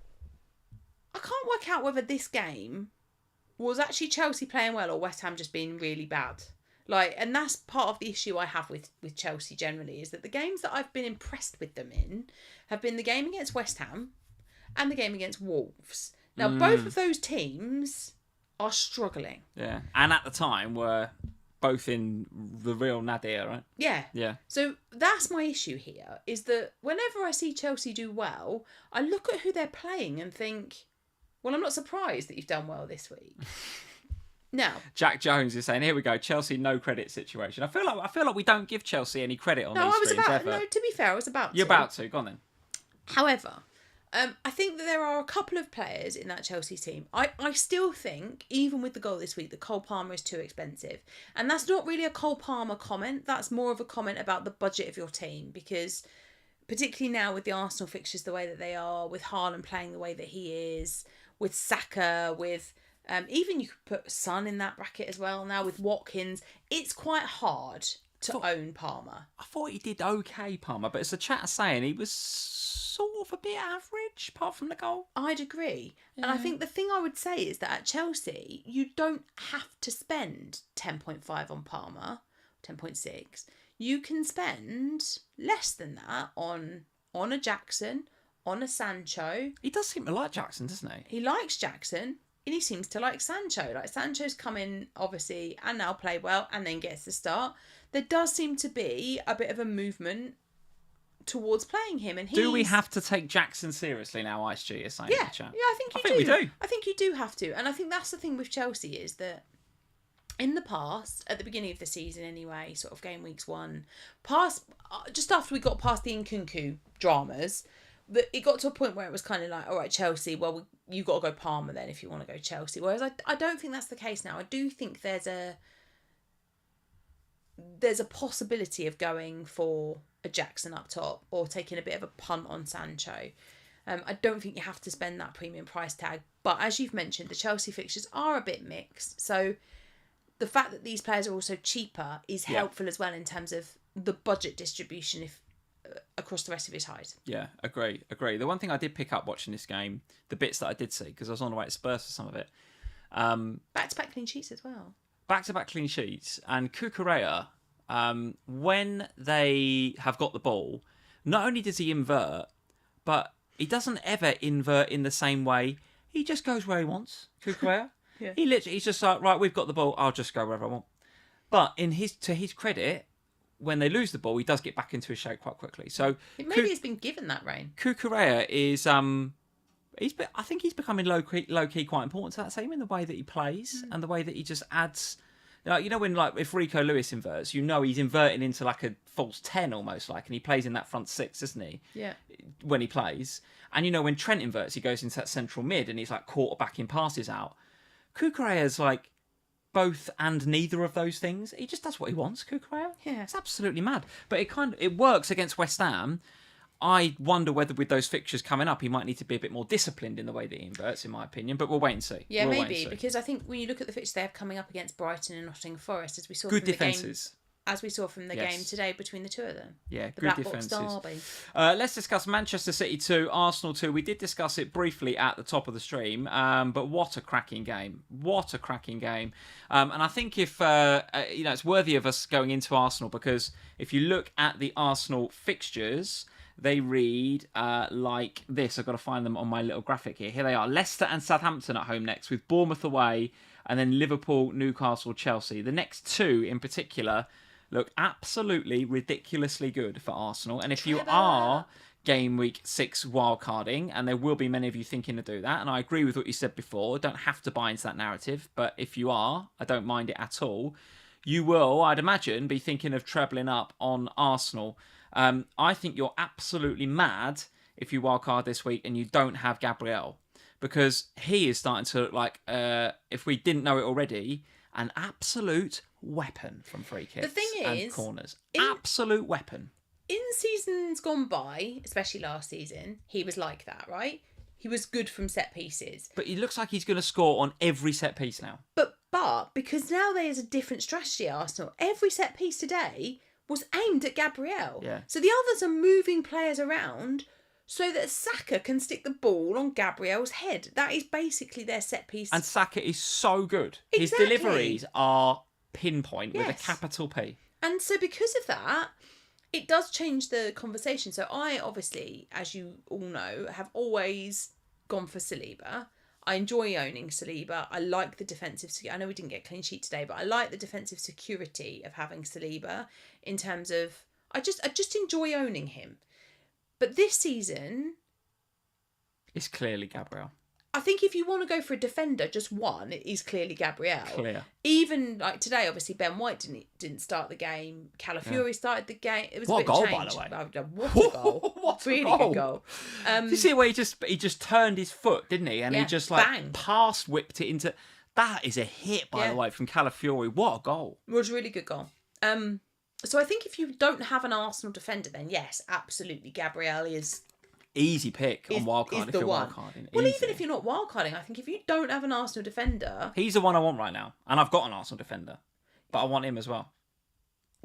I can't work out whether this game was actually Chelsea playing well or West Ham just being really bad. And that's part of the issue I have with Chelsea generally, is that the games that I've been impressed with them in have been the game against West Ham and the game against Wolves. Now, both of those teams are struggling. Yeah. And at the time were both in the real nadir, right? Yeah. Yeah. So that's my issue here, is that whenever I see Chelsea do well, I look at who they're playing and think, well, I'm not surprised that you've done well this week. Now, Jack Jones is saying, here we go, Chelsea no credit situation. I feel like we don't give Chelsea any credit on these streams ever. No, to be fair, I was about to. You're about to. Go on then. However, I think that there are a couple of players in that Chelsea team. I still think, even with the goal this week, that Cole Palmer is too expensive. And that's not really a Cole Palmer comment. That's more of a comment about the budget of your team. Because particularly now with the Arsenal fixtures the way that they are, with Haaland playing the way that he is, with Saka, with... even you could put Son in that bracket as well. Now with Watkins, it's quite hard to own Palmer. I thought he did okay, Palmer, but as the chat is saying, he was sort of a bit average, apart from the goal. I'd agree. Yeah. And I think the thing I would say is that at Chelsea, you don't have to spend 10.5 on Palmer, 10.6. You can spend less than that on a Jackson, on a Sancho. He does seem to like Jackson, doesn't he? He likes Jackson. And he seems to like Sancho. Sancho's come in, obviously, and now play well, and then gets the start. There does seem to be a bit of a movement towards playing him. And do we have to take Jackson seriously now, Ice G is saying in the chat? Yeah, I think we do. I think you do have to. And I think that's the thing with Chelsea, is that in the past, at the beginning of the season anyway, sort of game weeks 1, just after we got past the Nkunku dramas, it got to a point where it was kind of like, all right, Chelsea, well, you got to go Palmer then if you want to go Chelsea. Whereas I don't think that's the case now. I do think there's a possibility of going for a Jackson up top or taking a bit of a punt on Sancho. I don't think you have to spend that premium price tag. But as you've mentioned, the Chelsea fixtures are a bit mixed. So the fact that these players are also cheaper is helpful as well in terms of the budget distribution across the rest of his height. Yeah, agree. The one thing I did pick up watching this game, the bits that I did see, because I was on the way to Spurs for some of it. Back-to-back clean sheets as well. Back-to-back clean sheets. And Cucurella, when they have got the ball, not only does he invert, but he doesn't ever invert in the same way. He just goes where he wants, Cucurella. Yeah. He's just like, right, we've got the ball, I'll just go wherever I want. But to his credit, when they lose the ball, he does get back into his shape quite quickly. So maybe he's been given that reign. Cucurella is, I think he's becoming low key quite important to that team in the way that he plays and the way that he just adds. You know when if Rico Lewis inverts, he's inverting into like a false 10 almost and he plays in that front 6, doesn't he? Yeah. When he plays, and when Trent inverts, he goes into that central mid and he's like quarterbacking passes out. Cucurella's like both and neither of those things. He just does what he wants, Cucurella. Yeah. It's absolutely mad. But it works against West Ham. I wonder whether with those fixtures coming up, he might need to be a bit more disciplined in the way that he inverts, in my opinion. But we'll wait and see. Yeah, maybe. Because I think when you look at the fixtures they have coming up against Brighton and Nottingham Forest, as we saw good defences. As we saw from the game today between the two of them. Yeah, the good Black Box defences. Let's discuss Manchester City 2, Arsenal 2. We did discuss it briefly at the top of the stream, but what a cracking game. What a cracking game. And I think if, it's worthy of us going into Arsenal, because if you look at the Arsenal fixtures, they read like this. I've got to find them on my little graphic here. Here they are. Leicester and Southampton at home next, with Bournemouth away, and then Liverpool, Newcastle, Chelsea. The next two in particular look absolutely ridiculously good for Arsenal. And if you are game week 6 wildcarding, and there will be many of you thinking to do that, and I agree with what you said before, don't have to buy into that narrative, but if you are, I don't mind it at all. you will, I'd imagine, be thinking of trebling up on Arsenal. I think you're absolutely mad if you wildcard this week and you don't have Gabriel, because he is starting to look like, if we didn't know it already, an absolute weapon from free kicks and corners. Absolute weapon. In seasons gone by, especially last season, he was like that, right? He was good from set pieces. But he looks like he's going to score on every set piece now. But because now there's a different strategy at Arsenal, every set piece today was aimed at Gabriel. Yeah. So the others are moving players around so that Saka can stick the ball on Gabriel's head. That is basically their set piece. And Saka is so good. Exactly. His deliveries are pinpoint with a capital P. And so because of that, it does change the conversation. So I obviously, as you all know, have always gone for Saliba. I enjoy owning Saliba. I like the defensive... I know we didn't get a clean sheet today, but I like the defensive security of having Saliba in terms of... I just enjoy owning him. But this season... It's clearly Gabriel. I think if you want to go for a defender, just one, it is clearly Gabriel. Clear. Even like today, obviously Ben White didn't start the game. Calafiori started the game. It was what a bit goal, of change. by the way! What a goal! What a really goal. Good goal. Did you see where he just turned his foot, didn't he? And he just bang. pass whipped it into. That is a hit, by the way, from Calafiori. What a goal! It was a really good goal. So I think if you don't have an Arsenal defender, then yes, absolutely, Gabriel is. Easy pick on wildcard if you're wildcarding. Well, even if you're not wildcarding, I think if you don't have an Arsenal defender... He's the one I want right now. And I've got an Arsenal defender. But I want him as well.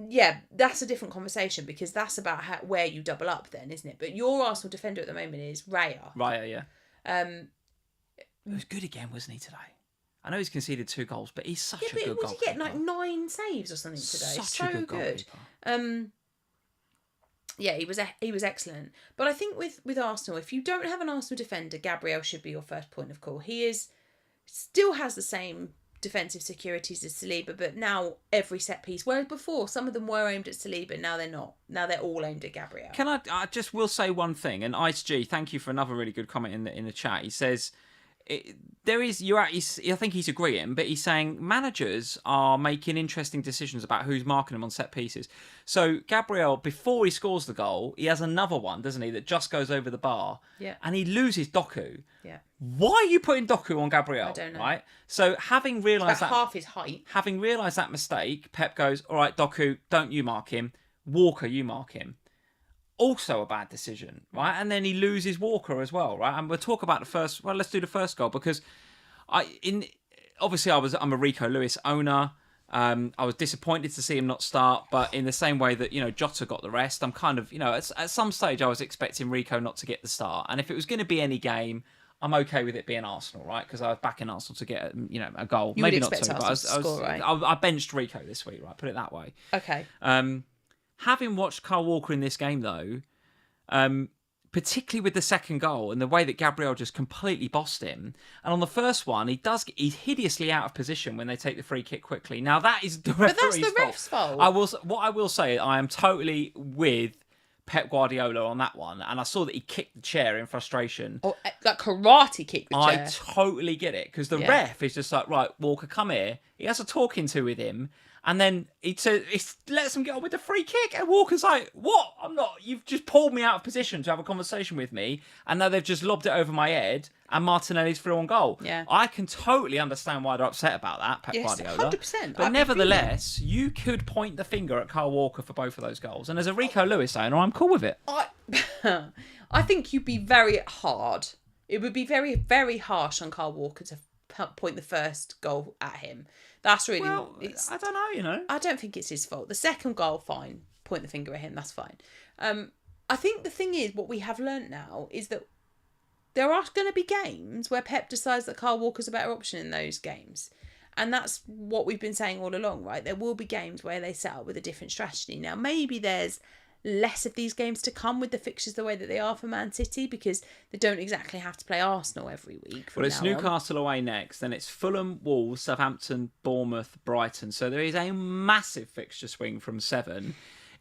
Yeah, that's a different conversation because that's about where you double up then, isn't it? But your Arsenal defender at the moment is Raya. Raya, yeah. He was good again, wasn't he, today? I know he's conceded 2 goals, but he's such a good goalkeeper. Was he getting like 9 saves or something today? Such a good goalkeeper. Yeah, he was excellent. But I think with Arsenal, if you don't have an Arsenal defender, Gabriel should be your first point of call. He still has the same defensive securities as Saliba, but now every set piece. Whereas before, some of them were aimed at Saliba, now they're not. Now they're all aimed at Gabriel. Can I just will say one thing? And Ice G, thank you for another really good comment in the chat. He says. I think he's agreeing, but he's saying managers are making interesting decisions about who's marking him on set pieces. So Gabriel, before he scores the goal, he has another one, doesn't he, that just goes over the bar, and he loses Doku. Yeah. Why are you putting Doku on Gabriel? I don't know. Right. So having realised that half his height, having realised that mistake, Pep goes, "All right, Doku, don't you mark him. Walker, you mark him." Also a bad decision, right? And then he loses Walker as well, right? And we'll talk about the first. Well, let's do the first goal because I'm a Rico Lewis owner. I was disappointed to see him not start, but in the same way that Jota got the rest, I'm kind of at some stage I was expecting Rico not to get the start, and if it was going to be any game, I'm okay with it being Arsenal, right? Because I was backing Arsenal to get a goal, maybe not two, but I benched Rico this week, right? Put it that way. Okay. Having watched Kyle Walker in this game, though, particularly with the second goal and the way that Gabriel just completely bossed him, and on the first one, he's hideously out of position when they take the free kick quickly. Now that is the referee's fault. But that's the ref's fault. What I will say, I am totally with Pep Guardiola on that one, and I saw that he kicked the chair in frustration. Oh, like karate kick the chair. I totally get it because the ref is just like, right, Walker, come here. He has a talking to with him. And then he lets him get on with the free kick. And Walker's like, what? I'm not. You've just pulled me out of position to have a conversation with me. And now they've just lobbed it over my head. And Martinelli's through on goal. Yeah. I can totally understand why they're upset about that, Pep Guardiola. 100%. But nevertheless, you could point the finger at Kyle Walker for both of those goals. And as a Rico Lewis owner, I'm cool with it. I think you'd be very hard. It would be very, very harsh on Kyle Walker to point the first goal at him. That's really... Well, I don't know, I don't think it's his fault. The second goal, fine. Point the finger at him, that's fine. I think the thing is, what we have learnt now is that there are going to be games where Pep decides that Kyle Walker's a better option in those games. And that's what we've been saying all along, right? There will be games where they set up with a different strategy. Now, maybe there's less of these games to come with the fixtures the way that they are for Man City because they don't exactly have to play Arsenal every week. Well, it's Newcastle away next, then it's Fulham, Wolves, Southampton, Bournemouth, Brighton. So there is a massive fixture swing from 7.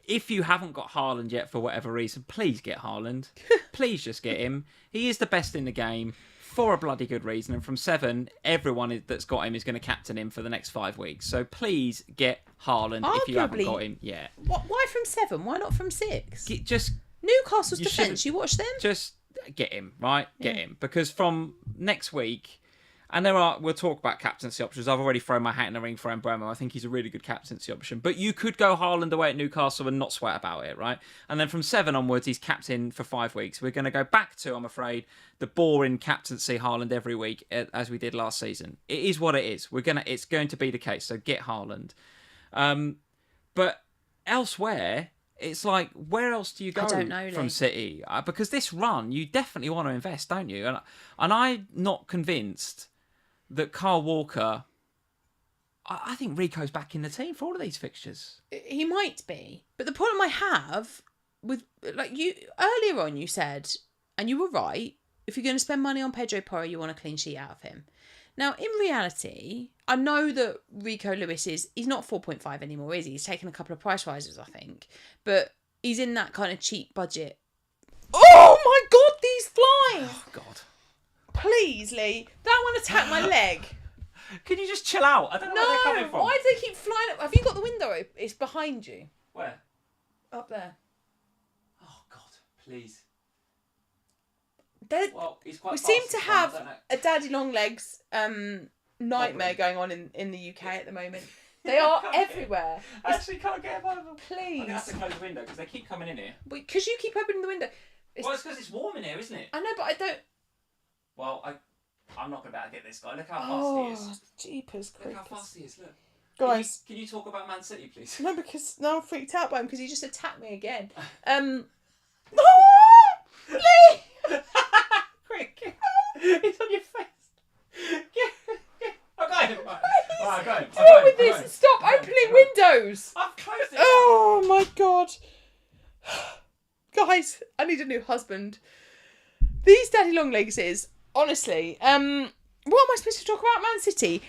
If you haven't got Haaland yet for whatever reason, please get Haaland. Please just get him. He is the best in the game for a bloody good reason. And from 7, everyone that's got him is going to captain him for the next 5 weeks. So please get Haaland if you haven't got him yet. Why from 7? Why not from 6? Just Newcastle's defence, you watch them? Just get him, right? Get him. Because from next week, and we'll talk about captaincy options. I've already thrown my hat in the ring for Mbeumo. I think he's a really good captaincy option. But you could go Haaland away at Newcastle and not sweat about it, right? And then from 7 onwards, he's captain for 5 weeks. We're going to go back to, I'm afraid, the boring captaincy Haaland every week, as we did last season. It is what it is. It's going to be the case. So get Haaland. But elsewhere, it's like, where else do you go from City? Because this run, you definitely want to invest, don't you? And I'm not convinced that Kyle Walker... I think Rico's back in the team for all of these fixtures. He might be. But the problem I have with... like you earlier on, you said, and you were right, if you're going to spend money on Pedro Porro, you want a clean sheet out of him. Now, in reality, I know that Rico Lewis he's not 4.5 anymore, is he? He's taken a couple of price rises, I think. But he's in that kind of cheap budget. Oh my God, these flies! Oh, God. Please, Lee. That one attacked my leg. Can you just chill out? I don't know where they're coming from. Why do they keep flying up? Have you got the window open? It's behind you. Where? Up there. Oh, God, please. We seem to have a daddy long legs nightmare going on in the UK at the moment. They are everywhere. I actually can't get one of them. Please. I'm going to have to close the window because they keep coming in here. Because you keep opening the window. It's because it's warm in here, isn't it? I know, but I don't... Well, I'm not going to be able to get this guy. Look how fast he is. Jeepers creepers. Look how fast he is, look. Guys. Can you talk about Man City, please? No, because now I'm freaked out by him because he just attacked me again. Lee! Quick. He's on your face. I got him. I got him. What's wrong with this? Stop opening windows. I've closed it. Oh, my God. Guys, I need a new husband. These daddy long legs is... Honestly, what am I supposed to talk about Man City?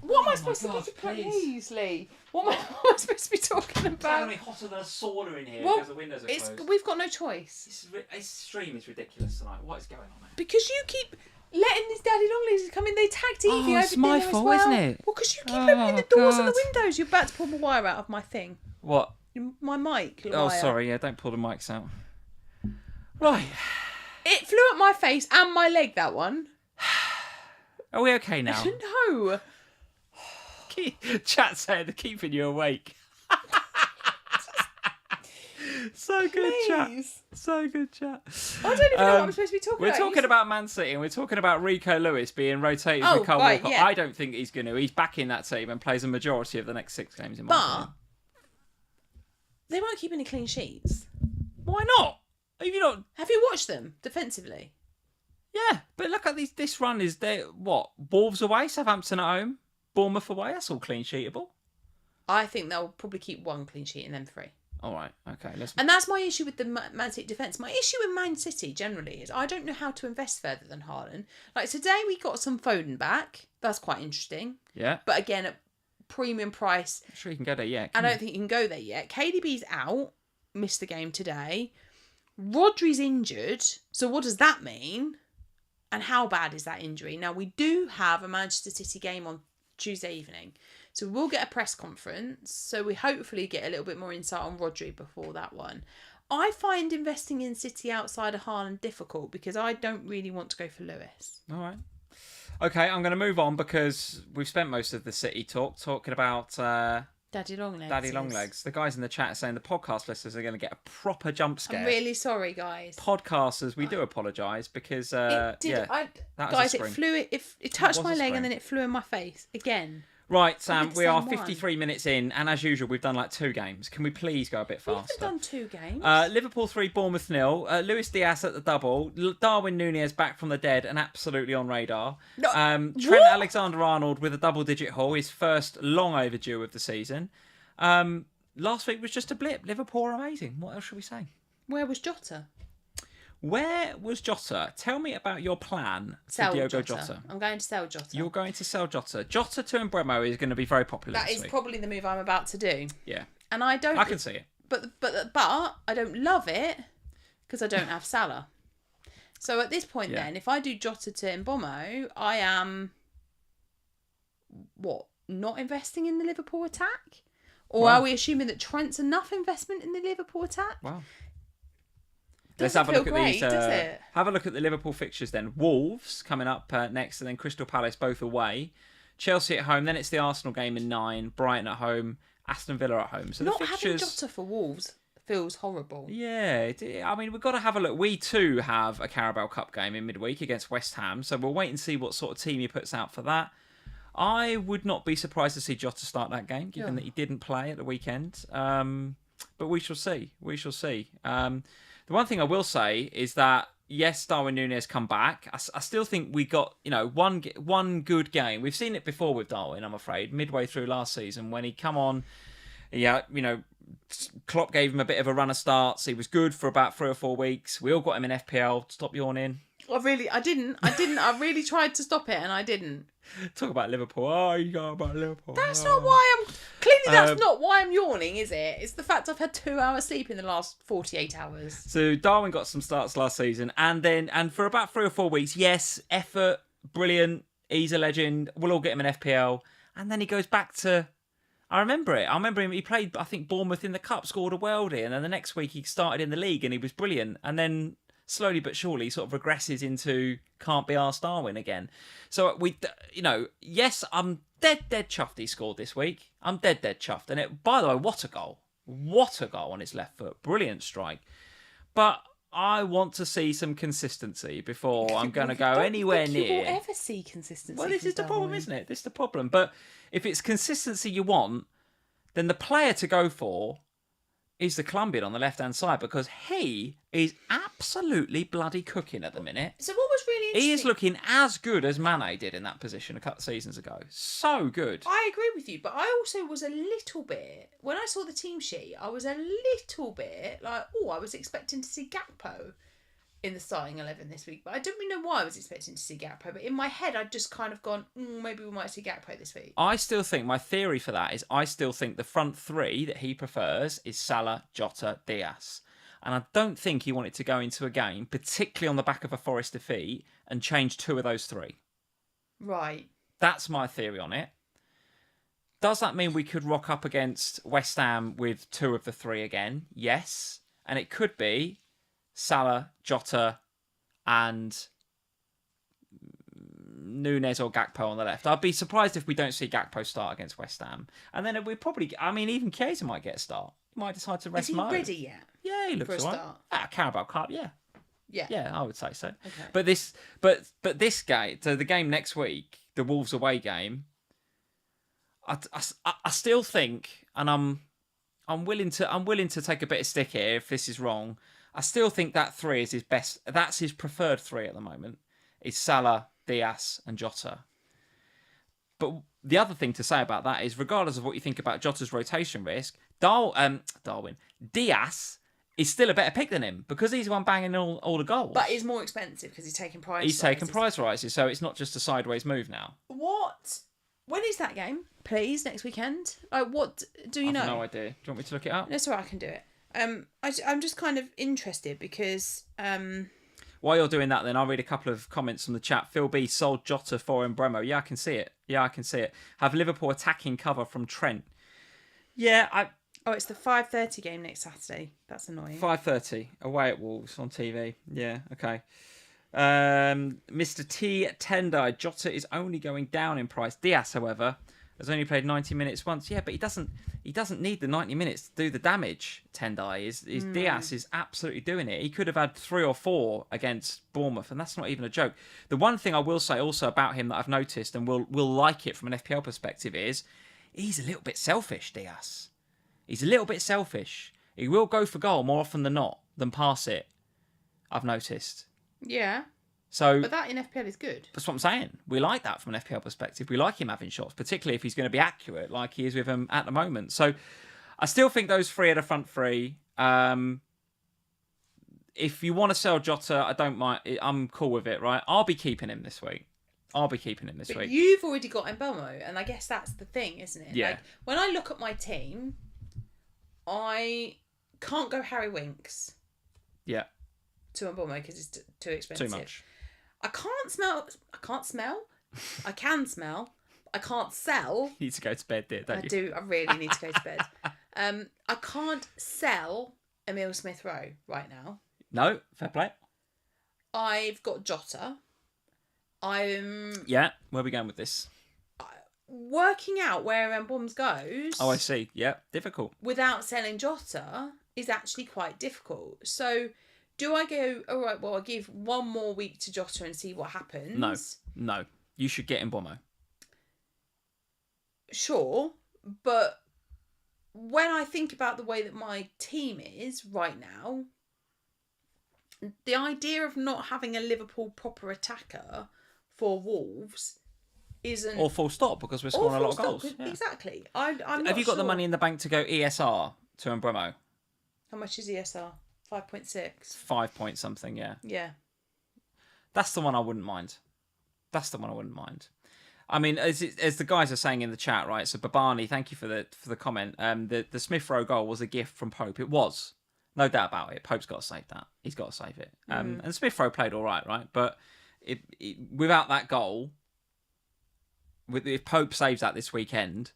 What am I supposed to talk about? Please, Lee. What am I supposed to be talking about? It's only hotter than a sauna in here because the windows are closed. We've got no choice. This stream is ridiculous tonight. What is going on there? Because you keep letting these daddy long legs come in. They tagged Evie over it's my fault, isn't it? Well, because you keep opening the doors and the windows. You're about to pull the wire out of my thing. What? My mic. Oh, sorry. Yeah, don't pull the mics out. Right. It flew at my face and my leg, that one. Are we okay now? No. Chat saying they're keeping you awake. So good, chat. So good, chat. I don't even know what I'm supposed to be talking about. We're talking about Man City and we're talking about Rico Lewis being rotated with Kyle Walker. Yeah. I don't think he's going to. He's back in that team and plays a majority of the next 6 games in my opinion. They won't keep any clean sheets. Why not? Have you watched them defensively? Yeah, but look at this run is there. What? Wolves away, Southampton at home, Bournemouth away. That's all clean sheetable. I think they'll probably keep 1 clean sheet in them 3. All right, okay. And that's my issue with the Man City defence. My issue with Man City generally is I don't know how to invest further than Haaland. Like today we got some Foden back. That's quite interesting. Yeah. But again, at premium price. I'm sure you can go there yet. I don't think you can go there yet. KDB's out. Missed the game today. Rodri's injured. So what does that mean? And how bad is that injury? Now, we do have a Manchester City game on Tuesday evening. So we'll get a press conference. So we hopefully get a little bit more insight on Rodri before that one. I find investing in City outside of Haaland difficult because I don't really want to go for Lewis. All right. Okay, I'm going to move on because we've spent most of the City talking about... Daddy Longlegs. Daddy Longlegs. The guys in the chat are saying the podcast listeners are going to get a proper jump scare. I'm really sorry, guys. Podcasters, we do apologise because guys, it touched my leg and then it flew in my face again. Right, Sam, we are 53 minutes in, and as usual, we've done like 2 games. Can we please go a bit faster? We've done 2 games. Liverpool 3, Bournemouth 0. Luis Diaz at the double. Darwin Núñez back from the dead and absolutely on radar. No, Trent Alexander-Arnold with a double-digit haul, his first long overdue of the season. Last week was just a blip. Liverpool are amazing. What else should we say? Where was Jota? Where was Jota? Tell me about your plan for Diogo Jota. I'm going to sell Jota. You're going to sell Jota. Jota to Mbeumo is going to be very popular That this is week. probably the move I'm about to do. Yeah. And I can see it. But I don't love it because I don't have Salah. So at this point then, if I do Jota to Mbeumo, I am... not investing in the Liverpool attack? Or are we assuming that Trent's enough investment in the Liverpool attack? Wow. Let's have a look at these. Does it? Have a look at the Liverpool fixtures then. Wolves coming up next, and then Crystal Palace both away. Chelsea at home. Then it's the Arsenal game in 9. Brighton at home. Aston Villa at home. So Not the fixtures... having Jota for Wolves feels horrible. Yeah, I mean, we've got to have a look. We too have a Carabao Cup game in midweek against West Ham, so we'll wait and see what sort of team he puts out for that. I would not be surprised to see Jota start that game, given that he didn't play at the weekend. But we shall see. We shall see. The one thing I will say is that, yes, Darwin Núñez come back. I still think we got, one good game. We've seen it before with Darwin, I'm afraid, midway through last season when he come on. Yeah, Klopp gave him a bit of a run of starts. He was good for about 3 or 4 weeks. We all got him in FPL. Stop yawning. I didn't. I really tried to stop it and I didn't. Talk about Liverpool. Oh, you go about Liverpool. That's not why I'm... Clearly that's not why I'm yawning, is it? It's the fact I've had 2 hours sleep in the last 48 hours. So Darwin got some starts last season and for about 3 or 4 weeks, yes, effort, brilliant, he's a legend, we'll all get him in FPL. And then he goes back to... I remember it. I remember him. He played, I think, Bournemouth in the Cup, scored a worldie, and then the next week he started in the league and he was brilliant. And then slowly but surely sort of regresses into can't be arsed Darwin again. So yes, I'm dead chuffed he scored this week. I'm dead chuffed. And by the way, what a goal. What a goal on his left foot. Brilliant strike. But I want to see some consistency before I'm going to go anywhere near. You will ever see consistency. Well, this is the problem, isn't it? This is the problem. But if it's consistency you want, then the player to go for is the Colombian on the left-hand side because he is absolutely bloody cooking at the minute. So what was really interesting... He is looking as good as Mane did in that position a couple of seasons ago. So good. I agree with you, but I also was a little bit... When I saw the team sheet, I was a little bit like, I was expecting to see Gakpo in the starting 11 this week. But I don't really know why I was expecting to see Gakpo. But in my head, I'd just kind of gone, maybe we might see Gakpo this week. I still think, my theory for that is I still think the front three that he prefers is Salah, Jota, Diaz. And I don't think he wanted to go into a game, particularly on the back of a Forest defeat, and change 2 of those 3. Right. That's my theory on it. Does that mean we could rock up against West Ham with 2 of the 3 again? Yes. And it could be Salah, Jota, and Núñez or Gakpo on the left. I'd be surprised if we don't see Gakpo start against West Ham. And then we probably... I mean, even Chiesa might get a start. He might decide to rest Mo. Is he ready yet? Yeah, he looks for a all right. start. Carabao Cup, yeah. Yeah. Yeah, I would say so. Okay. But this game, so the game next week, the Wolves away game, I still think, and I'm willing to take a bit of stick here if this is wrong. I still think that 3 is his best. That's his preferred 3 at the moment. Is Salah, Diaz, and Jota. But the other thing to say about that is, regardless of what you think about Jota's rotation risk, Diaz is still a better pick than him because he's the one banging all the goals. But he's more expensive because he's taking price rises. He's taking price rises, so it's not just a sideways move now. What? When is that game, please, next weekend? What do you know? I have no idea. Do you want me to look it up? No, it's all right, I can do it. I'm just kind of interested because... While you're doing that, then I'll read a couple of comments from the chat. Phil B sold Jota for Bremo. Yeah, I can see it. Have Liverpool attacking cover from Trent. Yeah, it's the 5:30 game next Saturday. That's annoying. 5:30 away at Wolves on TV. Yeah, okay. Mr. T Tendai, Jota is only going down in price. Diaz, however, has only played 90 minutes once. Yeah, but he doesn't need the 90 minutes to do the damage. Tendai is Diaz is absolutely doing it. He could have had 3 or 4 against Bournemouth, and that's not even a joke. The one thing I will say also about him that I've noticed, and will like it from an FPL perspective, is he's a little bit selfish. Diaz, he's a little bit selfish. He will go for goal more often than not than pass it. I've noticed. Yeah. So, but that in FPL is good. That's what I'm saying. We like that from an FPL perspective. We like him having shots, particularly if he's going to be accurate like he is with him at the moment. So I still think those 3 are the front 3. If you want to sell Jota, I don't mind. I'm cool with it, right? I'll be keeping him this week. But you've already got Mbeumo, and I guess that's the thing, isn't it? Yeah. Like, when I look at my team, I can't go Harry Winks. Yeah. To Mbeumo because it's too expensive. Too much. I can smell. I can smell. I can't sell. You need to go to bed, dear, don't you? I do. I really need to go to bed. I can't sell Emile Smith Rowe right now. No, fair play. I've got Jota. Yeah, where are we going with this? Working out where Mbom's goes. Oh, I see. Yeah, difficult. Without selling Jota is actually quite difficult. So, do I go, all right, well, I'll give one more week to Jota and see what happens? No. You should get Mbomo. Sure, but when I think about the way that my team is right now, the idea of not having a Liverpool proper attacker for Wolves isn't... Or full stop, because we're scoring a lot of goals. Yeah. Exactly. I'm not Have you got the money in the bank to go ESR to Mbomo? How much is ESR? 5.6? 5 point something, yeah. Yeah. That's the one I wouldn't mind. I mean, as the guys are saying in the chat, right? So Babani, thank you for the comment. The Smith Rowe goal was a gift from Pope. It was, no doubt about it. Pope's got to save that. He's got to save it. And Smith Rowe played all right? But without that goal, if Pope saves that this weekend,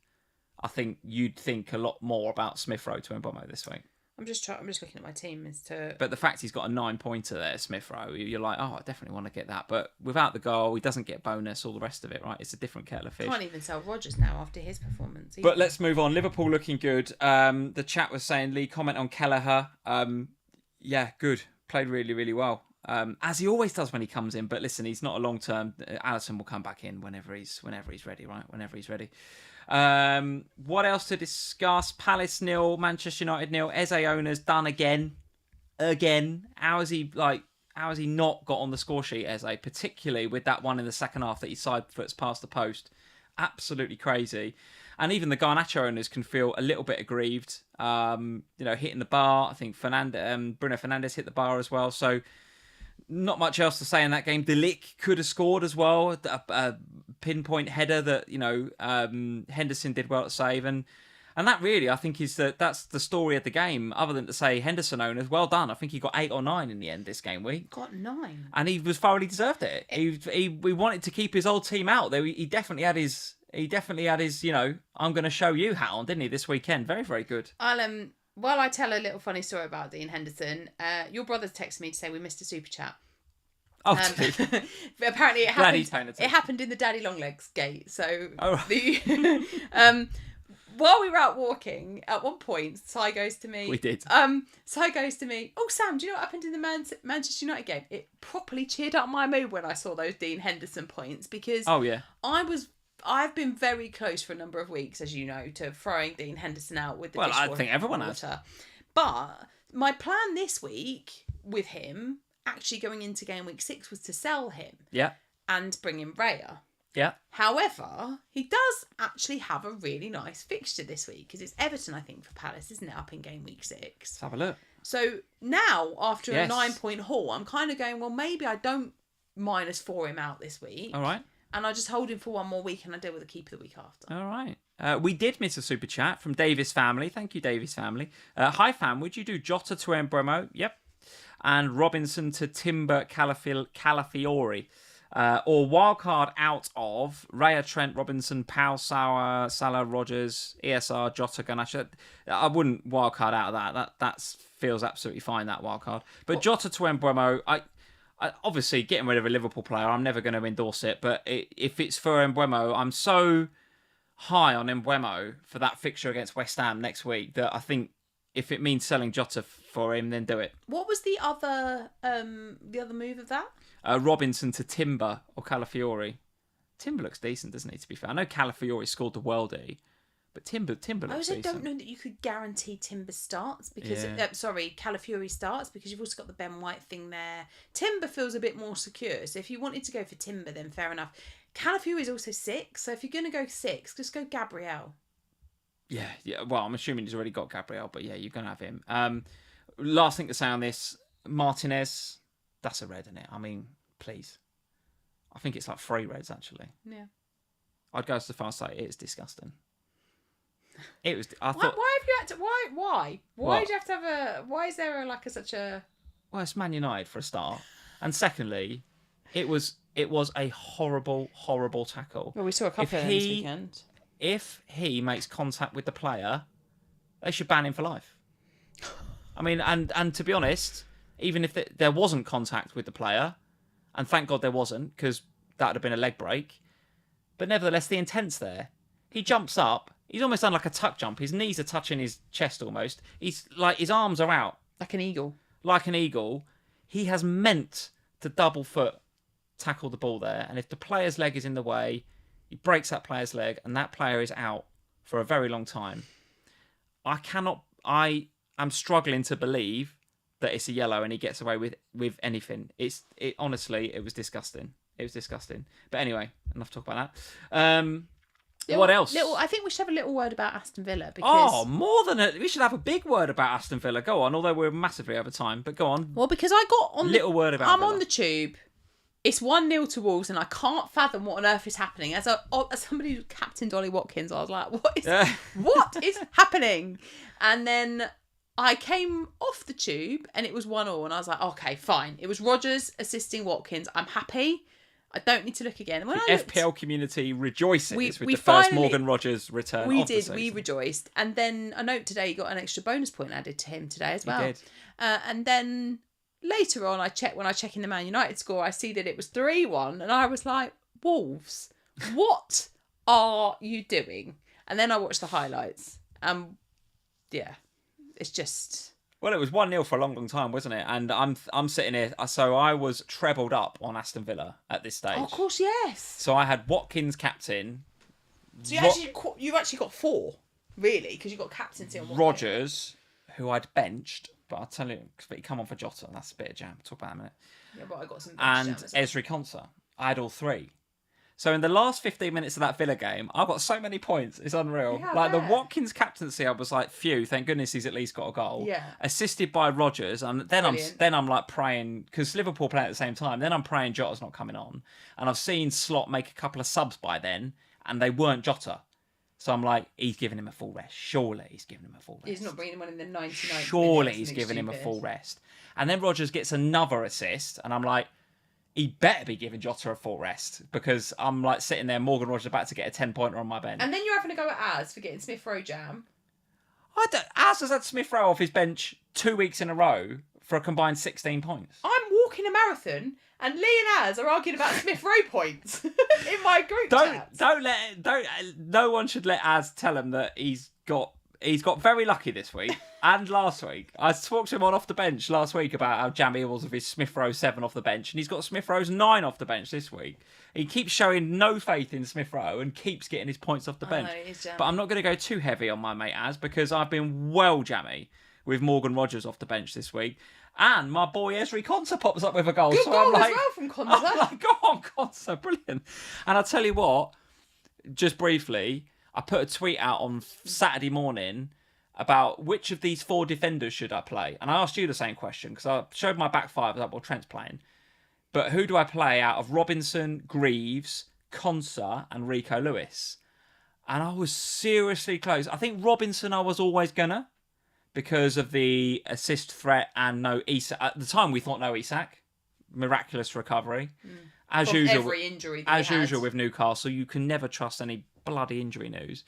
I think you'd think a lot more about Smith Rowe to Mbomo this week. I'm just looking at my team as to... But the fact he's got a 9-pointer there, Smith Rowe, you're like, oh, I definitely want to get that. But without the goal, he doesn't get bonus, all the rest of it, right? It's a different kettle of fish. Can't even sell Rodgers now after his performance. But let's move on. Liverpool looking good. The chat was saying, Lee, comment on Kelleher. Yeah, good. Played really, really well. As he always does when he comes in. But listen, he's not a long-term. Alisson will come back in whenever he's ready, right? Whenever he's ready. What else to discuss? Palace 0, Manchester United 0. Eze owners done again. How has he not got on the score sheet, Eze? Particularly with that one in the second half that he side foots past the post. Absolutely crazy. And even the Garnacho owners can feel a little bit aggrieved. Hitting the bar. I think Bruno Fernandes hit the bar as well. So not much else to say in that game. De Ligt could have scored as well. A pinpoint header that Henderson did well to save, and that really I think that's the story of the game. Other than to say Henderson owners, well done. I think he got 8 or 9 in the end this game week. Got 9, and he was thoroughly deserved it. He wanted to keep his old team out. He definitely had his. I'm going to show you how, didn't he, this weekend? Very, very good. While I tell a little funny story about Dean Henderson, your brother's texted me to say we missed a super chat. Oh, apparently it happened in the Daddy Longlegs gate. So while we were out walking, at one point, Sai goes to me. We did. Sai goes to me. Oh, Sam, do you know what happened in the Manchester United game? It properly cheered up my mood when I saw those Dean Henderson points because I've been very close for a number of weeks, as you know, to throwing Dean Henderson out with the dishwater. Well, I think everyone has. But my plan this week with him, actually going into game week 6, was to sell him. Yeah. And bring in Raya. Yeah. However, he does actually have a really nice fixture this week because it's Everton, I think, for Palace, isn't it, up in game week 6? Let's have a look. So now, after a 9-point haul, I'm kind of going, well, maybe I don't -4 him out this week. All right. And I just hold him for one more week and I deal with the keeper the week after. All right. We did miss a super chat from Davis Family. Thank you, Davis Family. Hi, fam. Would you do Jota to Mbromo? Yep. And Robinson to Timber Calafiori. Or wildcard out of Raya, Trent, Robinson, Pau, Salah, Rodgers, ESR, Jota, Garnacho. I wouldn't wildcard out of that. That feels absolutely fine, that wildcard. But Jota to Mbromo, I obviously, getting rid of a Liverpool player, I'm never going to endorse it. But if it's for Mbeumo, I'm so high on Mbeumo for that fixture against West Ham next week that I think if it means selling Jota for him, then do it. What was the other move of that? Robinson to Timber or Calafiori. Timber looks decent, doesn't he, to be fair? I know Calafiori scored the worldie. But Timber looks decent. I also don't know that you could guarantee Timber starts because Calafiori starts because you've also got the Ben White thing there. Timber feels a bit more secure. So if you wanted to go for Timber, then fair enough. Calafiori is also 6, so if you're going to go 6, just go Gabriel. Yeah. Well, I'm assuming he's already got Gabriel, but yeah, you're going to have him. Last thing to say on this, Martinez, that's a red, isn't it? I mean, please. I think it's like 3 reds actually. Yeah. I'd go so far as to say it's disgusting. It was. Why have you had to? Why? Why do you have to have a? Why is there such a? Well, it's Man United for a start, and secondly, it was It was a horrible, horrible tackle. Well, we saw a couple of them this weekend. If he makes contact with the player, they should ban him for life. I mean, and to be honest, even if there wasn't contact with the player, and thank God there wasn't, because that would have been a leg break, but nevertheless, the intent's there. He jumps up. He's almost done like a tuck jump. His knees are touching his chest almost. He's like, his arms are out. Like an eagle. Like an eagle. He has meant to double foot tackle the ball there. And if the player's leg is in the way, he breaks that player's leg and that player is out for a very long time. I am struggling to believe that it's a yellow and he gets away with anything. Honestly, it was disgusting. It was disgusting. But anyway, enough talk about that. What else? I think we should have a little word about Aston Villa because we should have a big word about Aston Villa. Go on, although we're massively over time, but go on. Well, because I got on word about I'm Villa. on the tube. It's 1-0 to Wolves, and I can't fathom what on earth is happening. As somebody who captained Ollie Watkins, I was like, what is happening? And then I came off the tube, and it was 1-1, and I was like, okay, fine. It was Rodgers assisting Watkins. I'm happy. I don't need to look again. When the FPL community rejoices with the finally, first Morgan Rodgers return. We rejoiced. And then I note today he got an extra bonus point added to him today as well. He did. And then later on, when I check in the Man United score, I see that it was 3-1. And I was like, Wolves, what are you doing? And then I watched the highlights. Yeah, it's just... Well, it was 1-0 for a long, long time, wasn't it? And I'm sitting here, so I was trebled up on Aston Villa at this stage. Oh, of course, yes. So I had Watkins captain. So you've actually got 4, really, because you've got captaincy on one. Rodgers, who I'd benched, but I'll tell you, but he come on for Jota, and that's a bit of jam. Talk about that in a minute. Yeah, but I got some. And Ezri Konsa. I had all 3. So in the last 15 minutes of that Villa game, I got so many points. It's unreal. Yeah, the Watkins captaincy, I was like, phew, thank goodness he's at least got a goal. Yeah. Assisted by Rodgers, and then I'm like praying because Liverpool play at the same time. Then I'm praying Jota's not coming on, and I've seen Slot make a couple of subs by then, and they weren't Jota. So I'm like, he's giving him a full rest. Surely he's giving him a full rest. He's not bringing him on in the 99th Surely he's giving him a full rest. And then Rodgers gets another assist, and I'm like, he better be giving Jota a full rest because I'm like sitting there, Morgan Rodgers about to get a 10-pointer on my bench. And then you're having to go at Az for getting Smith Rowe jam. Az has had Smith Rowe off his bench 2 weeks in a row for a combined 16 points. I'm walking a marathon and Lee and Az are arguing about Smith Rowe points in my group chat. No one should let Az tell him that he's got very lucky this week and last week. I talked to him off the bench last week about how jammy he was with his Smith Rowe 7 off the bench, and he's got Smith Rowe's 9 off the bench this week. He keeps showing no faith in Smith Rowe and keeps getting his points off the bench. But I'm not going to go too heavy on my mate Az because I've been well jammy with Morgan Rodgers off the bench this week. And my boy Ezri Konsa pops up with a goal. Good goal as well from Konsa. I'm like, go on, Konsa, brilliant. And I'll tell you what, just briefly, I put a tweet out on Saturday morning about which of these 4 defenders should I play. And I asked you the same question because I showed my back 5. I was like, well, Trent's playing. But who do I play out of Robinson, Greaves, Konsa and Rico Lewis? And I was seriously close. I think Robinson I was always gonna because of the assist threat and no Isak. At the time we thought no Isak. Miraculous recovery. As usual, every injury usual with Newcastle, you can never trust any bloody injury news.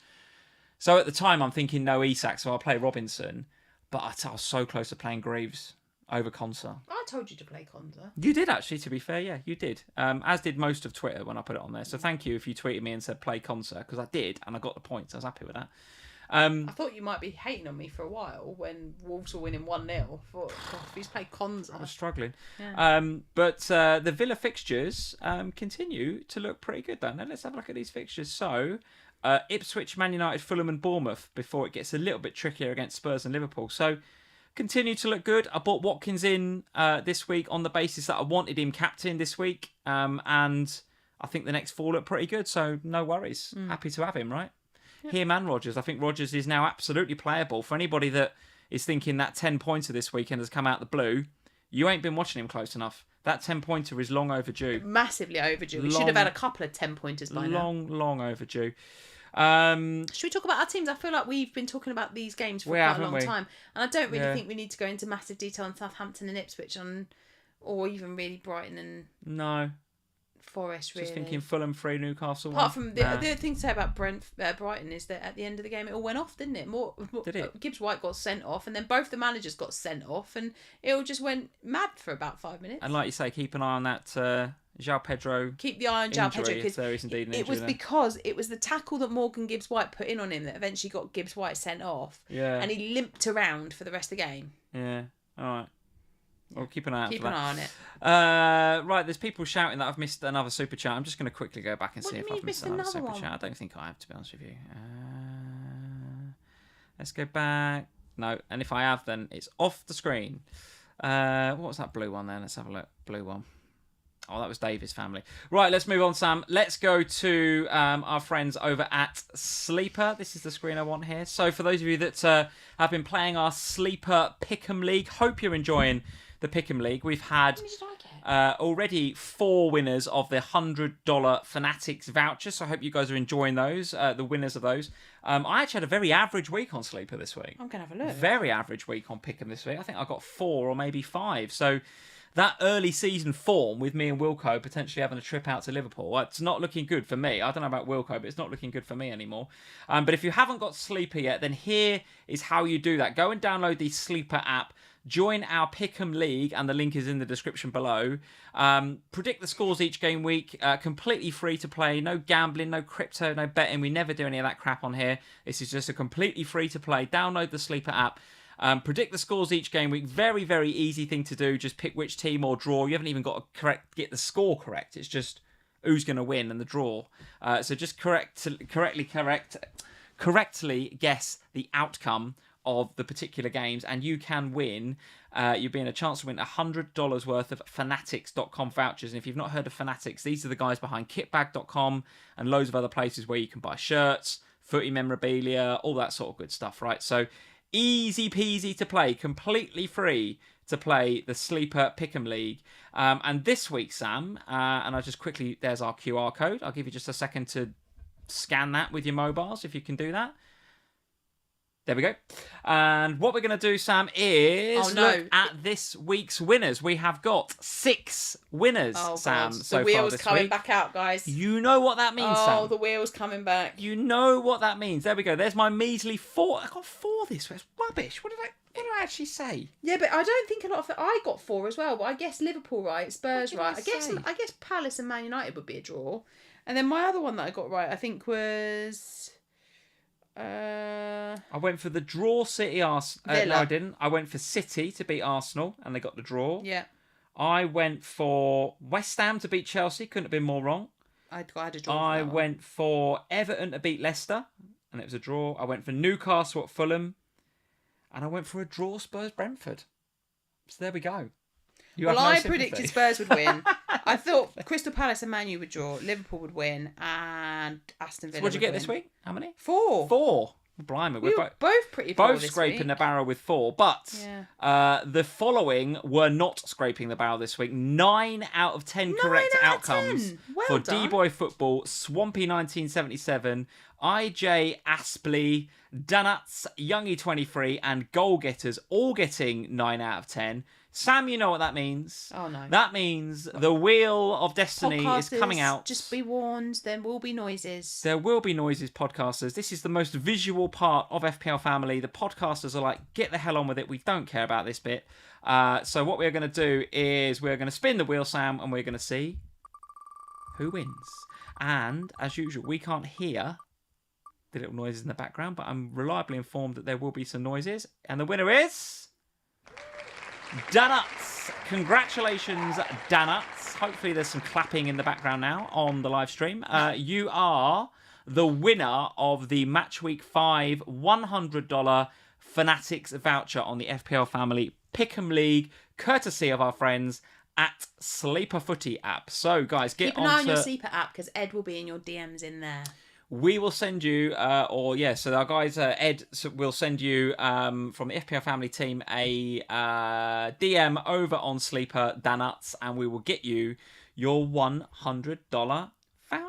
So at the time, I'm thinking no Isak, so I'll play Robinson. But I was so close to playing Greaves over Konsa. I told you to play Konsa. You did actually, to be fair, yeah, you did. As did most of Twitter when I put it on there. So thank you if you tweeted me and said play Konsa, because I did, and I got the points. I was happy with that. I thought you might be hating on me for a while when Wolves were winning 1-0. I thought, if he's played Konsa. I was struggling. Yeah. But the Villa fixtures continue to look pretty good, though. Now let's have a look at these fixtures. So, Ipswich, Man United, Fulham and Bournemouth before it gets a little bit trickier against Spurs and Liverpool. So, continue to look good. I bought Watkins in this week on the basis that I wanted him captain this week. And I think the next 4 look pretty good. So, no worries. Happy to have him, right? Yep. Him and Rodgers. I think Rodgers is now absolutely playable. For anybody that is thinking that 10-pointer this weekend has come out the blue, you ain't been watching him close enough. That 10-pointer is long overdue. Massively overdue. We should have had a couple of 10-pointers by now. Long overdue. Should we talk about our teams? I feel like we've been talking about these games for quite a long time. And I don't really think we need to go into massive detail on Southampton and Ipswich or even really Brighton and... No. Forest, really. Just thinking Fulham 3, Newcastle 1. Apart from the other thing to say about Brighton is that at the end of the game it all went off, didn't it? Did it? Gibbs White got sent off, and then both the managers got sent off, and it all just went mad for about 5 minutes. And like you say, keep an eye on that João Pedro. Keep the eye on João Pedro, because there is indeed an it was because it was the tackle that Morgan Gibbs White put in on him that eventually got Gibbs White sent off. Yeah. And he limped around for the rest of the game. Yeah. All right. Well, keep an eye out Keep for an that. eye on it. Right, there's people shouting that I've missed another super chat. I'm just going to quickly go back and see if I've missed another super one? chat. I don't think I have, to be honest with you. Let's go back. No, and if I have, then it's off the screen. What was that blue one then? Let's have a look. Blue one. Oh, that was David's family. Right, let's move on, Sam. Let's go to our friends over at Sleeper. This is the screen I want here. So for those of you that have been playing our Sleeper PickEm League, hope you're enjoying the PickEm League. We've had already 4 winners of the $100 Fanatics voucher, so I hope you guys are enjoying those, the winners of those. I actually had a very average week on Sleeper this week. I'm going to have a look. Very average week on PickEm this week. I think I got 4 or maybe 5. So that early season form with me and Wilco potentially having a trip out to Liverpool, it's not looking good for me. I don't know about Wilco, but it's not looking good for me anymore. But if you haven't got Sleeper yet, then here is how you do that. Go and download the Sleeper app. Join our PickEm League, and the link is in the description below. Predict the scores each game week. Completely free to play. No gambling, no crypto, no betting. We never do any of that crap on here. This is just a completely free to play. Download the Sleeper app. Predict the scores each game week. Very, very easy thing to do. Just pick which team or draw. You haven't even got to get the score correct. It's just who's going to win and the draw. So just correctly guess the outcome of the particular games, and you can win. You'll be in a chance to win $100 worth of Fanatics.com vouchers. And if you've not heard of Fanatics, these are the guys behind kitbag.com and loads of other places where you can buy shirts, footy memorabilia, all that sort of good stuff, right? So easy peasy to play, completely free to play the Sleeper PickEm League. And this week, Sam, and I'll just quickly, there's our QR code. I'll give you just a second to scan that with your mobiles, if you can do that. There we go. And what we're going to do, Sam, is look at this week's winners. We have got 6 winners, Sam, so far this week. The wheel's coming back out, guys. You know what that means, Sam. Oh, the wheel's coming back. You know what that means. There we go. There's my measly 4. I got 4 this week. It's rubbish. What did I actually say? Yeah, but I don't think a lot of I got 4 as well. But I guess Liverpool right, Spurs right. I guess Palace and Man United would be a draw. And then my other one that I got right, I think was. I went for the draw City Arsenal. No, I didn't. I went for City to beat Arsenal, and they got the draw. Yeah. I went for West Ham to beat Chelsea. Couldn't have been more wrong. I had a draw. I went for Everton to beat Leicester, and it was a draw. I went for Newcastle at Fulham, and I went for a draw Spurs Brentford. So there we go. I predicted Spurs would win. I thought Crystal Palace and Man U would draw, Liverpool would win, and Aston Villa. So what did you get this week? How many? 4. 4. Blimey, we were both pretty poor both scraping the barrel with 4, but the following were not scraping the barrel this week. 9 out of 10 correct outcomes for D-Boy Football, Swampy 1977, IJ Aspley, Donuts, Youngie 23, and Goal Getters all getting 9 out of 10. Sam, you know what that means. Oh, no. That means the Wheel of Destiny is coming out. Just be warned, there will be noises. There will be noises, podcasters. This is the most visual part of FPL Family. The podcasters are like, get the hell on with it. We don't care about this bit. So what we're going to do is we're going to spin the wheel, Sam, and we're going to see who wins. And, as usual, we can't hear the little noises in the background, but I'm reliably informed that there will be some noises. And the winner is... Donuts! Congratulations, Donuts. Hopefully there's some clapping in the background now on the live stream. You are the winner of the Match Week 5 $100 Fanatics voucher on the FPL Family PickEm League, courtesy of our friends at Sleeper Footy app. So, guys, keep an eye on your Sleeper app, because Ed will be in your DMs in there. We will send you, so our guys, Ed will send you from the FPL Family team a DM over on Sleeper Donuts, and we will get you your $100 voucher.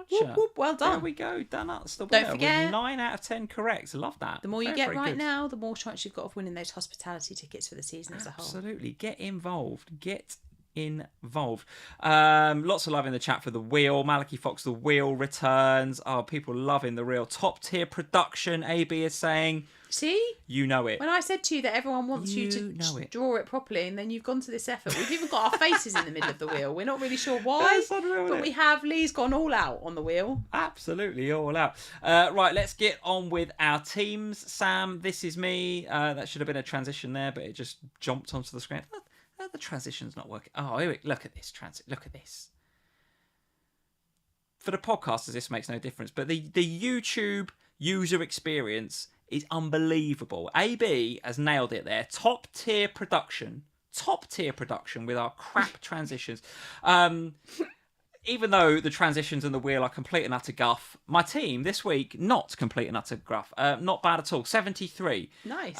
Whoop, whoop, well done. There we go, Donuts, the winner. Don't forget, with 9 out of 10 correct. Love that. The more you get right now, the more chance you've got of winning those hospitality tickets for the season as a whole. Absolutely. Get involved. Get involved. Lots of love in the chat for the wheel. Malachi Fox, the wheel returns. Oh, people loving the real top tier production. AB is saying, see, you know it. When I said to you that everyone wants you to draw it properly, and then you've gone to this effort. We've even got our faces in the middle of the wheel. We're not really sure why, but we have. Lee's gone all out on the wheel. Absolutely all out. Right, let's get on with our teams. Sam, this is me. That should have been a transition there, but it just jumped onto the screen. The transition's not working. Oh, look at this transit. Look at this. For the podcasters, this makes no difference, but the YouTube user experience is unbelievable. AB has nailed it there. Top tier production with our crap transitions. Even though the transitions and the wheel are complete and utter guff, my team this week, not complete and utter guff. Not bad at all. 73. Nice.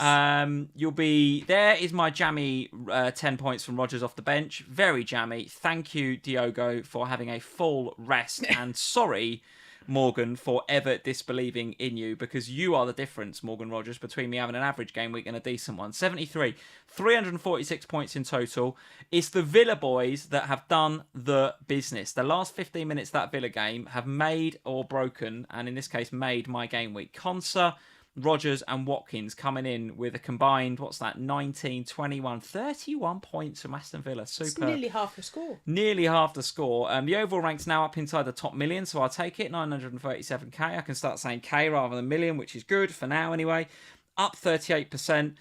There is my jammy 10 points from Rogers off the bench. Very jammy. Thank you, Diogo, for having a full rest. And sorry, Morgan, for ever disbelieving in you, because you are the difference, Morgan Rogers, between me having an average game week and a decent one. 73, 346 points in total. It's the Villa boys that have done the business. The last 15 minutes of that Villa game have made or broken, and in this case made, my game week. Konsa, Rogers and Watkins coming in with a combined, 19, 21, 31 points from Aston Villa. Super. It's nearly half the score. Nearly half the score. The overall rank's now up inside the top million, so I'll take it. 937k. I can start saying K rather than million, which is good for now anyway. Up 38%.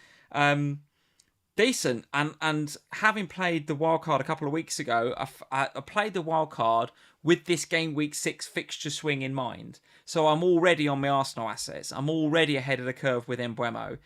Decent. And having played the wildcard a couple of weeks ago, I played the wildcard with this game week 6 fixture swing in mind. So I'm already on my Arsenal assets. I'm already ahead of the curve with Mbeumo.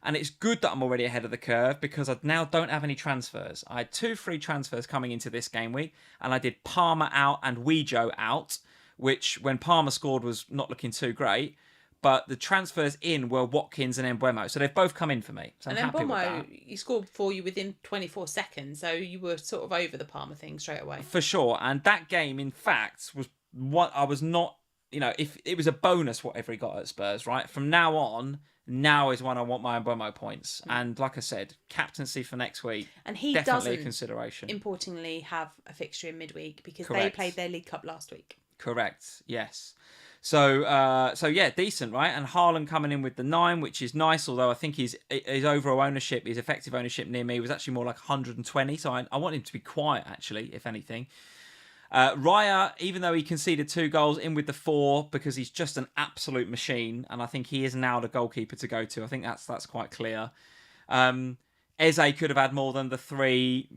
And it's good that I'm already ahead of the curve because I now don't have any transfers. I had 2 free transfers coming into this game week, and I did Palmer out and Wejo out, which when Palmer scored was not looking too great. But the transfers in were Watkins and Mbeumo. So they've both come in for me. So I'm happy with that. He scored for you within 24 seconds. So you were sort of over the Palmer thing straight away. For sure. And that game, in fact, was what I was not, if it was a bonus whatever he got at Spurs, right? From now on, now is when I want my Mbeumo points. And like I said, captaincy for next week, and he definitely doesn't, a consideration. Importantly, have a fixture in midweek because Correct. They played their League Cup last week. Correct, yes. So yeah, decent, right? And Haaland coming in with the 9, which is nice, although I think his overall ownership, his effective ownership near me was actually more like 120. So I want him to be quiet, actually, if anything. Raya, even though he conceded 2 goals, in with the 4 because he's just an absolute machine. And I think he is now the goalkeeper to go to. I think that's quite clear. Eze could have had more than the 3,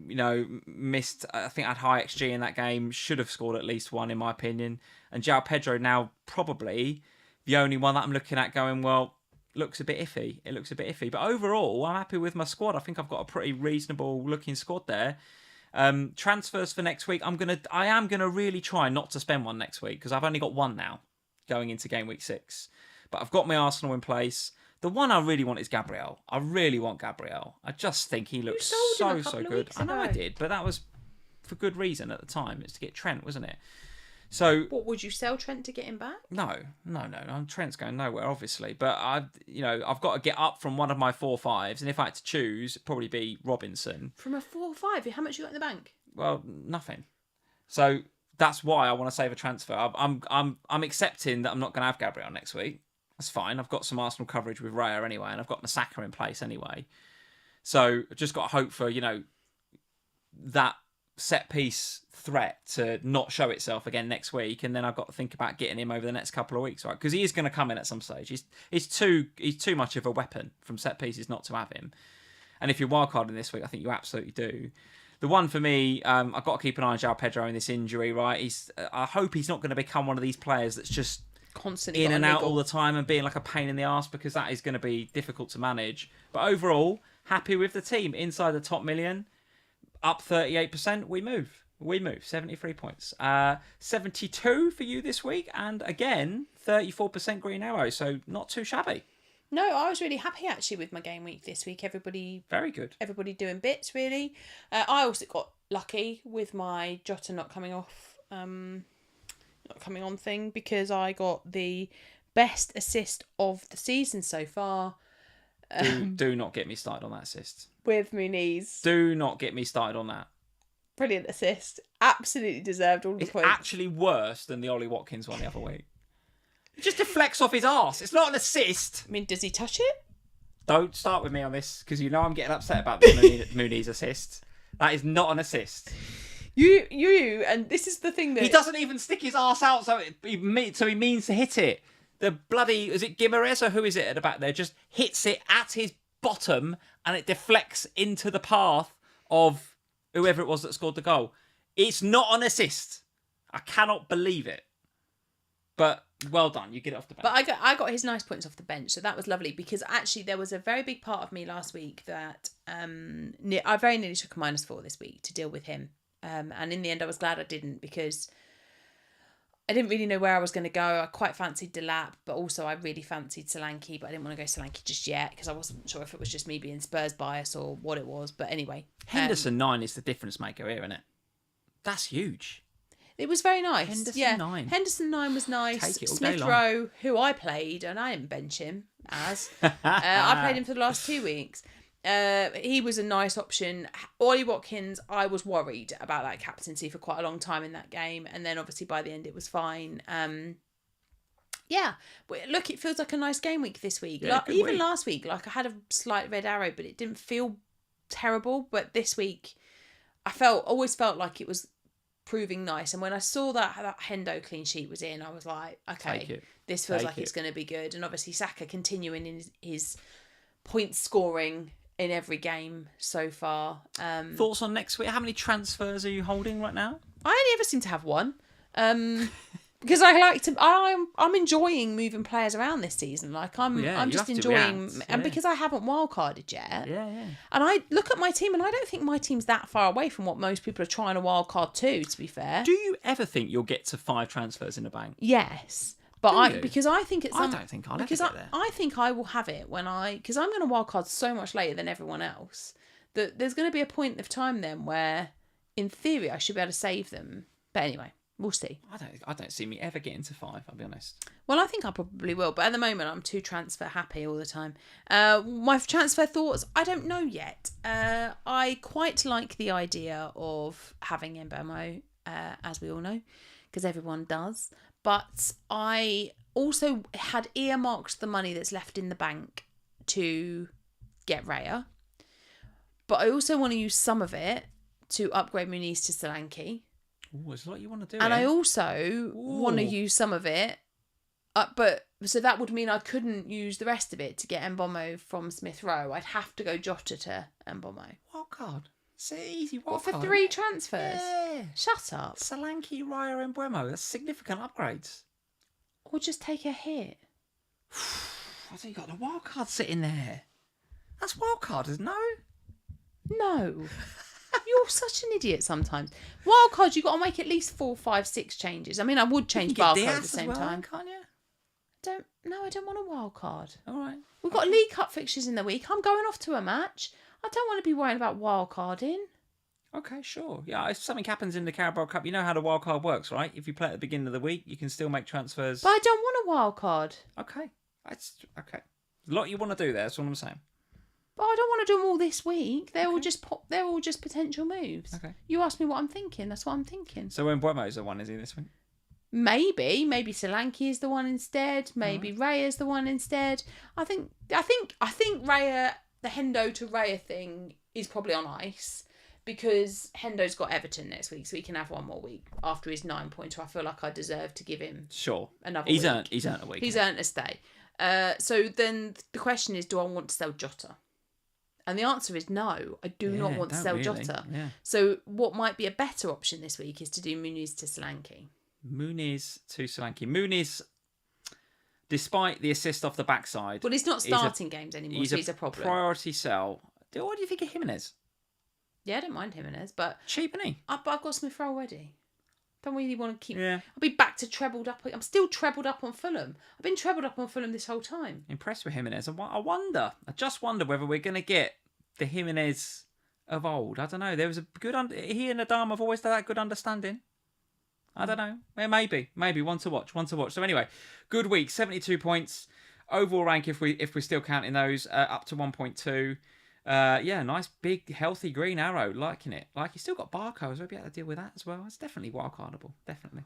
missed. I think had high XG in that game. Should have scored at least 1, in my opinion. And João Pedro now probably the only one that I'm looking at going, well, looks a bit iffy. It looks a bit iffy. But overall, I'm happy with my squad. I think I've got a pretty reasonable looking squad there. Transfers for next week. I am gonna really try not to spend one next week because I've only got 1 now going into game week 6. But I've got my Arsenal in place. The one I really want is Gabriel. I really want Gabriel. I just think he looks so good. I know I did, but that was for good reason at the time. It's to get Trent, wasn't it? So what, would you sell Trent to get him back? No. Trent's going nowhere, obviously. But I've got to get up from one of my 4-5s, and if I had to choose, it'd probably be Robinson. From a 4-5, how much you got in the bank? Well, nothing. So that's why I want to save a transfer. I'm accepting that I'm not going to have Gabriel next week. That's fine. I've got some Arsenal coverage with Raya anyway, and I've got Masaka in place anyway. So I've just got to hope for that set piece threat to not show itself again next week, and then I've got to think about getting him over the next couple of weeks, right? Because he is going to come in at some stage. He's too much of a weapon from set pieces not to have him. And if you're wildcarding this week, I think you absolutely do. The one for me, I've got to keep an eye on João Pedro in this injury, right? I hope he's not going to become one of these players that's just constantly in and out all the time and being like a pain in the arse, because that is going to be difficult to manage. But overall, happy with the team inside the top million. Up 38%, we move 73 points. 72 for you this week, and again 34% green arrow, so not too shabby. No, I was really happy actually with my game week this week. Everybody very good. Everybody doing bits really. I also got lucky with my Jota not coming on thing, because I got the best assist of the season so far. Do not get me started on that assist. With Muniz. Do not get me started on that. Brilliant assist. Absolutely deserved all the It's points. actually worse than the Ollie Watkins one the other week. It just deflects off his arse. It's not an assist. I mean, does he touch it? Don't start with me on this, because you know I'm getting upset about this Mooney's assist. That is not an assist. And this is the thing that... He doesn't even stick his arse out, so he means to hit it. The bloody... Is it Gimares or who is it at the back there? Just hits it at his bottom, and it deflects into the path of whoever it was that scored the goal. It's not an assist. I cannot believe it. But well done, you get it off the bench. But I got his nice points off the bench, so that was lovely, because actually there was a very big part of me last week that I very nearly took a -4 this week to deal with him. And in the end I was glad I didn't, because I didn't really know where I was going to go. I quite fancied Delap, but also I really fancied Solanke, but I didn't want to go Solanke just yet because I wasn't sure if it was just me being Spurs bias or what it was. But anyway. Henderson 9 is the difference maker here, isn't it? That's huge. It was very nice. Henderson 9. Henderson 9 was nice. Take it all Smith day long. Rowe, who I played, and I didn't bench him I played him for the last 2 weeks. He was a nice option. Ollie Watkins, I was worried about that captaincy for quite a long time in that game, and then obviously by the end it was fine. Look, it feels like a nice game week this week. Yeah, Even week. last week, like I had a slight red arrow, but it didn't feel terrible. But this week, I always felt like it was proving nice. And when I saw that Hendo clean sheet was in, I was like, okay, this feels like it's going to be good. And obviously Saka continuing in his point scoring in every game so far. Thoughts on next week? How many transfers are you holding right now? I only ever seem to have one. Because I'm enjoying moving players around this season. Like I'm just enjoying, and because I haven't wildcarded yet. Yeah. And I look at my team, and I don't think my team's that far away from what most people are trying to wildcard to. To be fair, Do you ever think you'll get to 5 transfers in the bank? yes, but I don't think I'll ever get there. I think I will have it because I'm going to wildcard so much later than everyone else that there's going to be a point of time then where, in theory, I should be able to save them. But anyway. We'll see. I don't see me ever getting to 5, I'll be honest. Well, I think I probably will, but at the moment I'm too transfer happy all the time. My transfer thoughts, I don't know yet. I quite like the idea of having Mbemo, as we all know, because everyone does. But I also had earmarked the money that's left in the bank to get Raya. But I also want to use some of it to upgrade Muniz to Solanke. Ooh, there's a lot you want to do. And I also want to use some of it, so that would mean I couldn't use the rest of it to get Mbomo from Smith Rowe. I'd have to go Jota to Mbomo. Wildcard. It's easy wildcard. What, for 3 transfers? Yeah. Shut up. Solanke, Raya and Mbeumo. That's significant upgrades. Or just take a hit. I think you got the wildcard sitting there. That's wildcard, isn't it? No. You're such an idiot sometimes. Wildcards, you've got to make at least 4, 5, 6 changes. I mean, I would change Barco at the same time. Can't you? I don't want a wildcard. All right. We've got League Cup fixtures in the week. I'm going off to a match. I don't want to be worrying about wildcarding. Okay, sure. Yeah, if something happens in the Carabao Cup, you know how the wildcard works, right? If you play at the beginning of the week, you can still make transfers. But I don't want a wildcard. Okay. That's okay. There's a lot you want to do there, that's all I'm saying. But I don't want to do them all this week. They're all just potential moves. Okay. You asked me what I'm thinking. That's what I'm thinking. So when Mbeumo's the one, is he this week? Maybe Solanke is the one instead. Maybe Raya's the one instead. I think Raya, the Hendo to Raya thing is probably on ice because Hendo's got Everton next week, so he can have one more week after his 9-pointer. I feel like I deserve to give him another week. He's earned a week. He's earned a stay. So then the question is, do I want to sell Jota? And the answer is no. I do not want to sell Jota. Yeah. So what might be a better option this week is to do Muniz to Solanke. Muniz to Solanke. Muniz, despite the assist off the backside... Well, he's not starting games anymore, so he's a problem. Priority sell. What do you think of Jimenez? Yeah, I don't mind Jimenez, but... Cheap, isn't he? But I've got Smith Rowe already. Don't really want to keep... Yeah. I'll be back to trebled up. I'm still trebled up on Fulham. I've been trebled up on Fulham this whole time. Impressed with Jimenez. I just wonder whether we're going to get the Jimenez of old. I don't know. There was a good... he and Adam have always had that good understanding. I don't know. Well, maybe. One to watch. So anyway, good week. 72 points. Overall rank, if we're still counting those, up to 1.2. Yeah, nice big healthy green arrow, liking it. Like, you still got barcodes, we'll be able to deal with that as well. It's definitely wildcardable, definitely.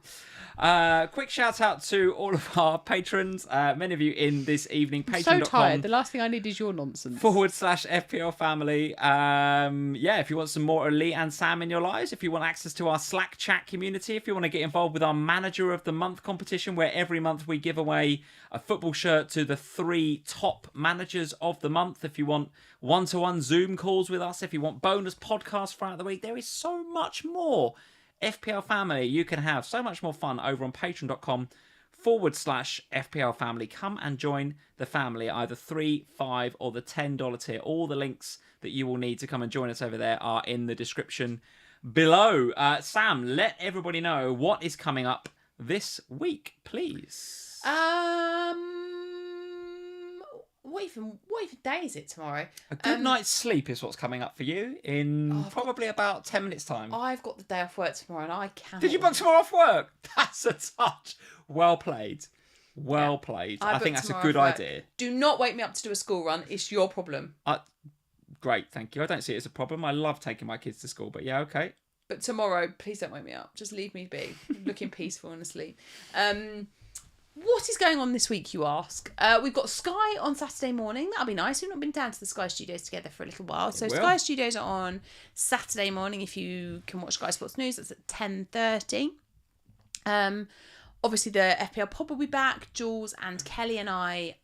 Quick shout out to all of our patrons, many of you in this evening. I'm so tired. The last thing I need is your nonsense. /FPL family. Yeah, if you want some more Lee and Sam in your lives, if you want access to our Slack chat community, if you want to get involved with our Manager of the Month competition, where every month we give away a football shirt to the 3 top managers of the month. If you want one-to-one Zoom calls with us, if you want bonus podcasts throughout the week, there is so much more FPL family. You can have so much more fun over on patreon.com/FPL family. Come and join the family, either $3, $5 or the $10 tier. All the links that you will need to come and join us over there are in the description below. Sam, let everybody know what is coming up this week, please. What even day is it tomorrow? A good night's sleep is what's coming up for you in probably about 10 minutes' time. I've got the day off work tomorrow and I cannot. Did you book tomorrow off work? That's a touch. Well played. Well played. I think that's a good idea. Do not wake me up to do a school run. It's your problem. Great, thank you. I don't see it as a problem. I love taking my kids to school, but yeah, okay. But tomorrow, please don't wake me up. Just leave me be. Looking peaceful and asleep. What is going on this week, you ask? We've got Sky on Saturday morning. That'll be nice. We've not been down to the Sky Studios together for a little while. So Sky Studios are on Saturday morning. If you can watch Sky Sports News, that's at 10:30. Obviously, the FPL pod will be back. Jules and Kelly and I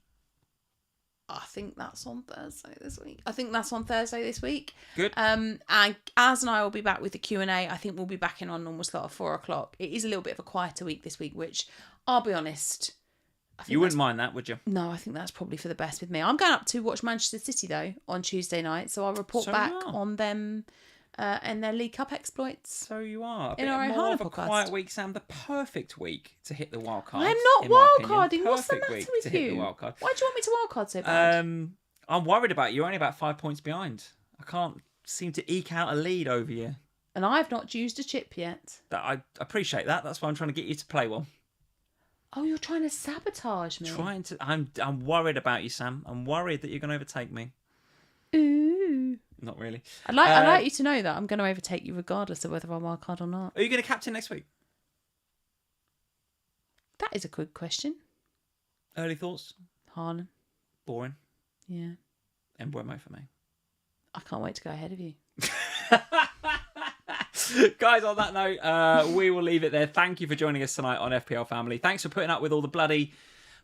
think that's on Thursday this week. Good. And Az and I will be back with the Q&A. I think we'll be back in our normal slot at 4:00. It is a little bit of a quieter week this week, which, I'll be honest, you wouldn't mind that, would you? No, I think that's probably for the best with me. I'm going up to watch Manchester City, though, on Tuesday night, so I'll report back on them and their League Cup exploits. So you are. In our more of a podcast. Quiet week, Sam. The perfect week to hit the wild card. I'm not wildcarding. What's the matter with you? Hit the wild card. Why do you want me to wildcard so bad? I'm worried about you. You're only about 5 points behind. I can't seem to eke out a lead over you. And I've not used a chip yet. I appreciate that. That's why I'm trying to get you to play one. Oh, you're trying to sabotage me. I'm worried about you, Sam. I'm worried that you're going to overtake me. Ooh. Not really. I'd like you to know that I'm going to overtake you regardless of whether I'm wildcard or not. Are you going to captain next week? That is a good question. Early thoughts? Haaland. Boring. Yeah. Embuemo for me. I can't wait to go ahead of you. Guys, on that note, we will leave it there. Thank you for joining us tonight on FPL Family. Thanks for putting up with all the bloody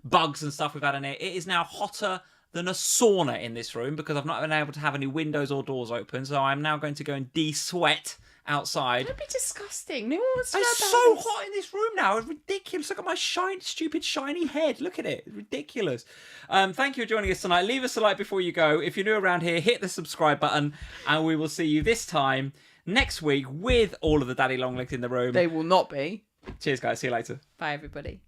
bugs and stuff we've had in here. It is now hotter than a sauna in this room because I've not been able to have any windows or doors open. So I'm now going to go and de-sweat outside. Don't be disgusting. No one wants to know It's about so this. hot in this room now. It's ridiculous. Look at my stupid shiny head. Look at it. It's ridiculous. Thank you for joining us tonight. Leave us a like before you go. If you're new around here, hit the subscribe button and we will see you this time next week with all of the daddy long legs in the room. They will not be. Cheers, guys. See you later. Bye, everybody.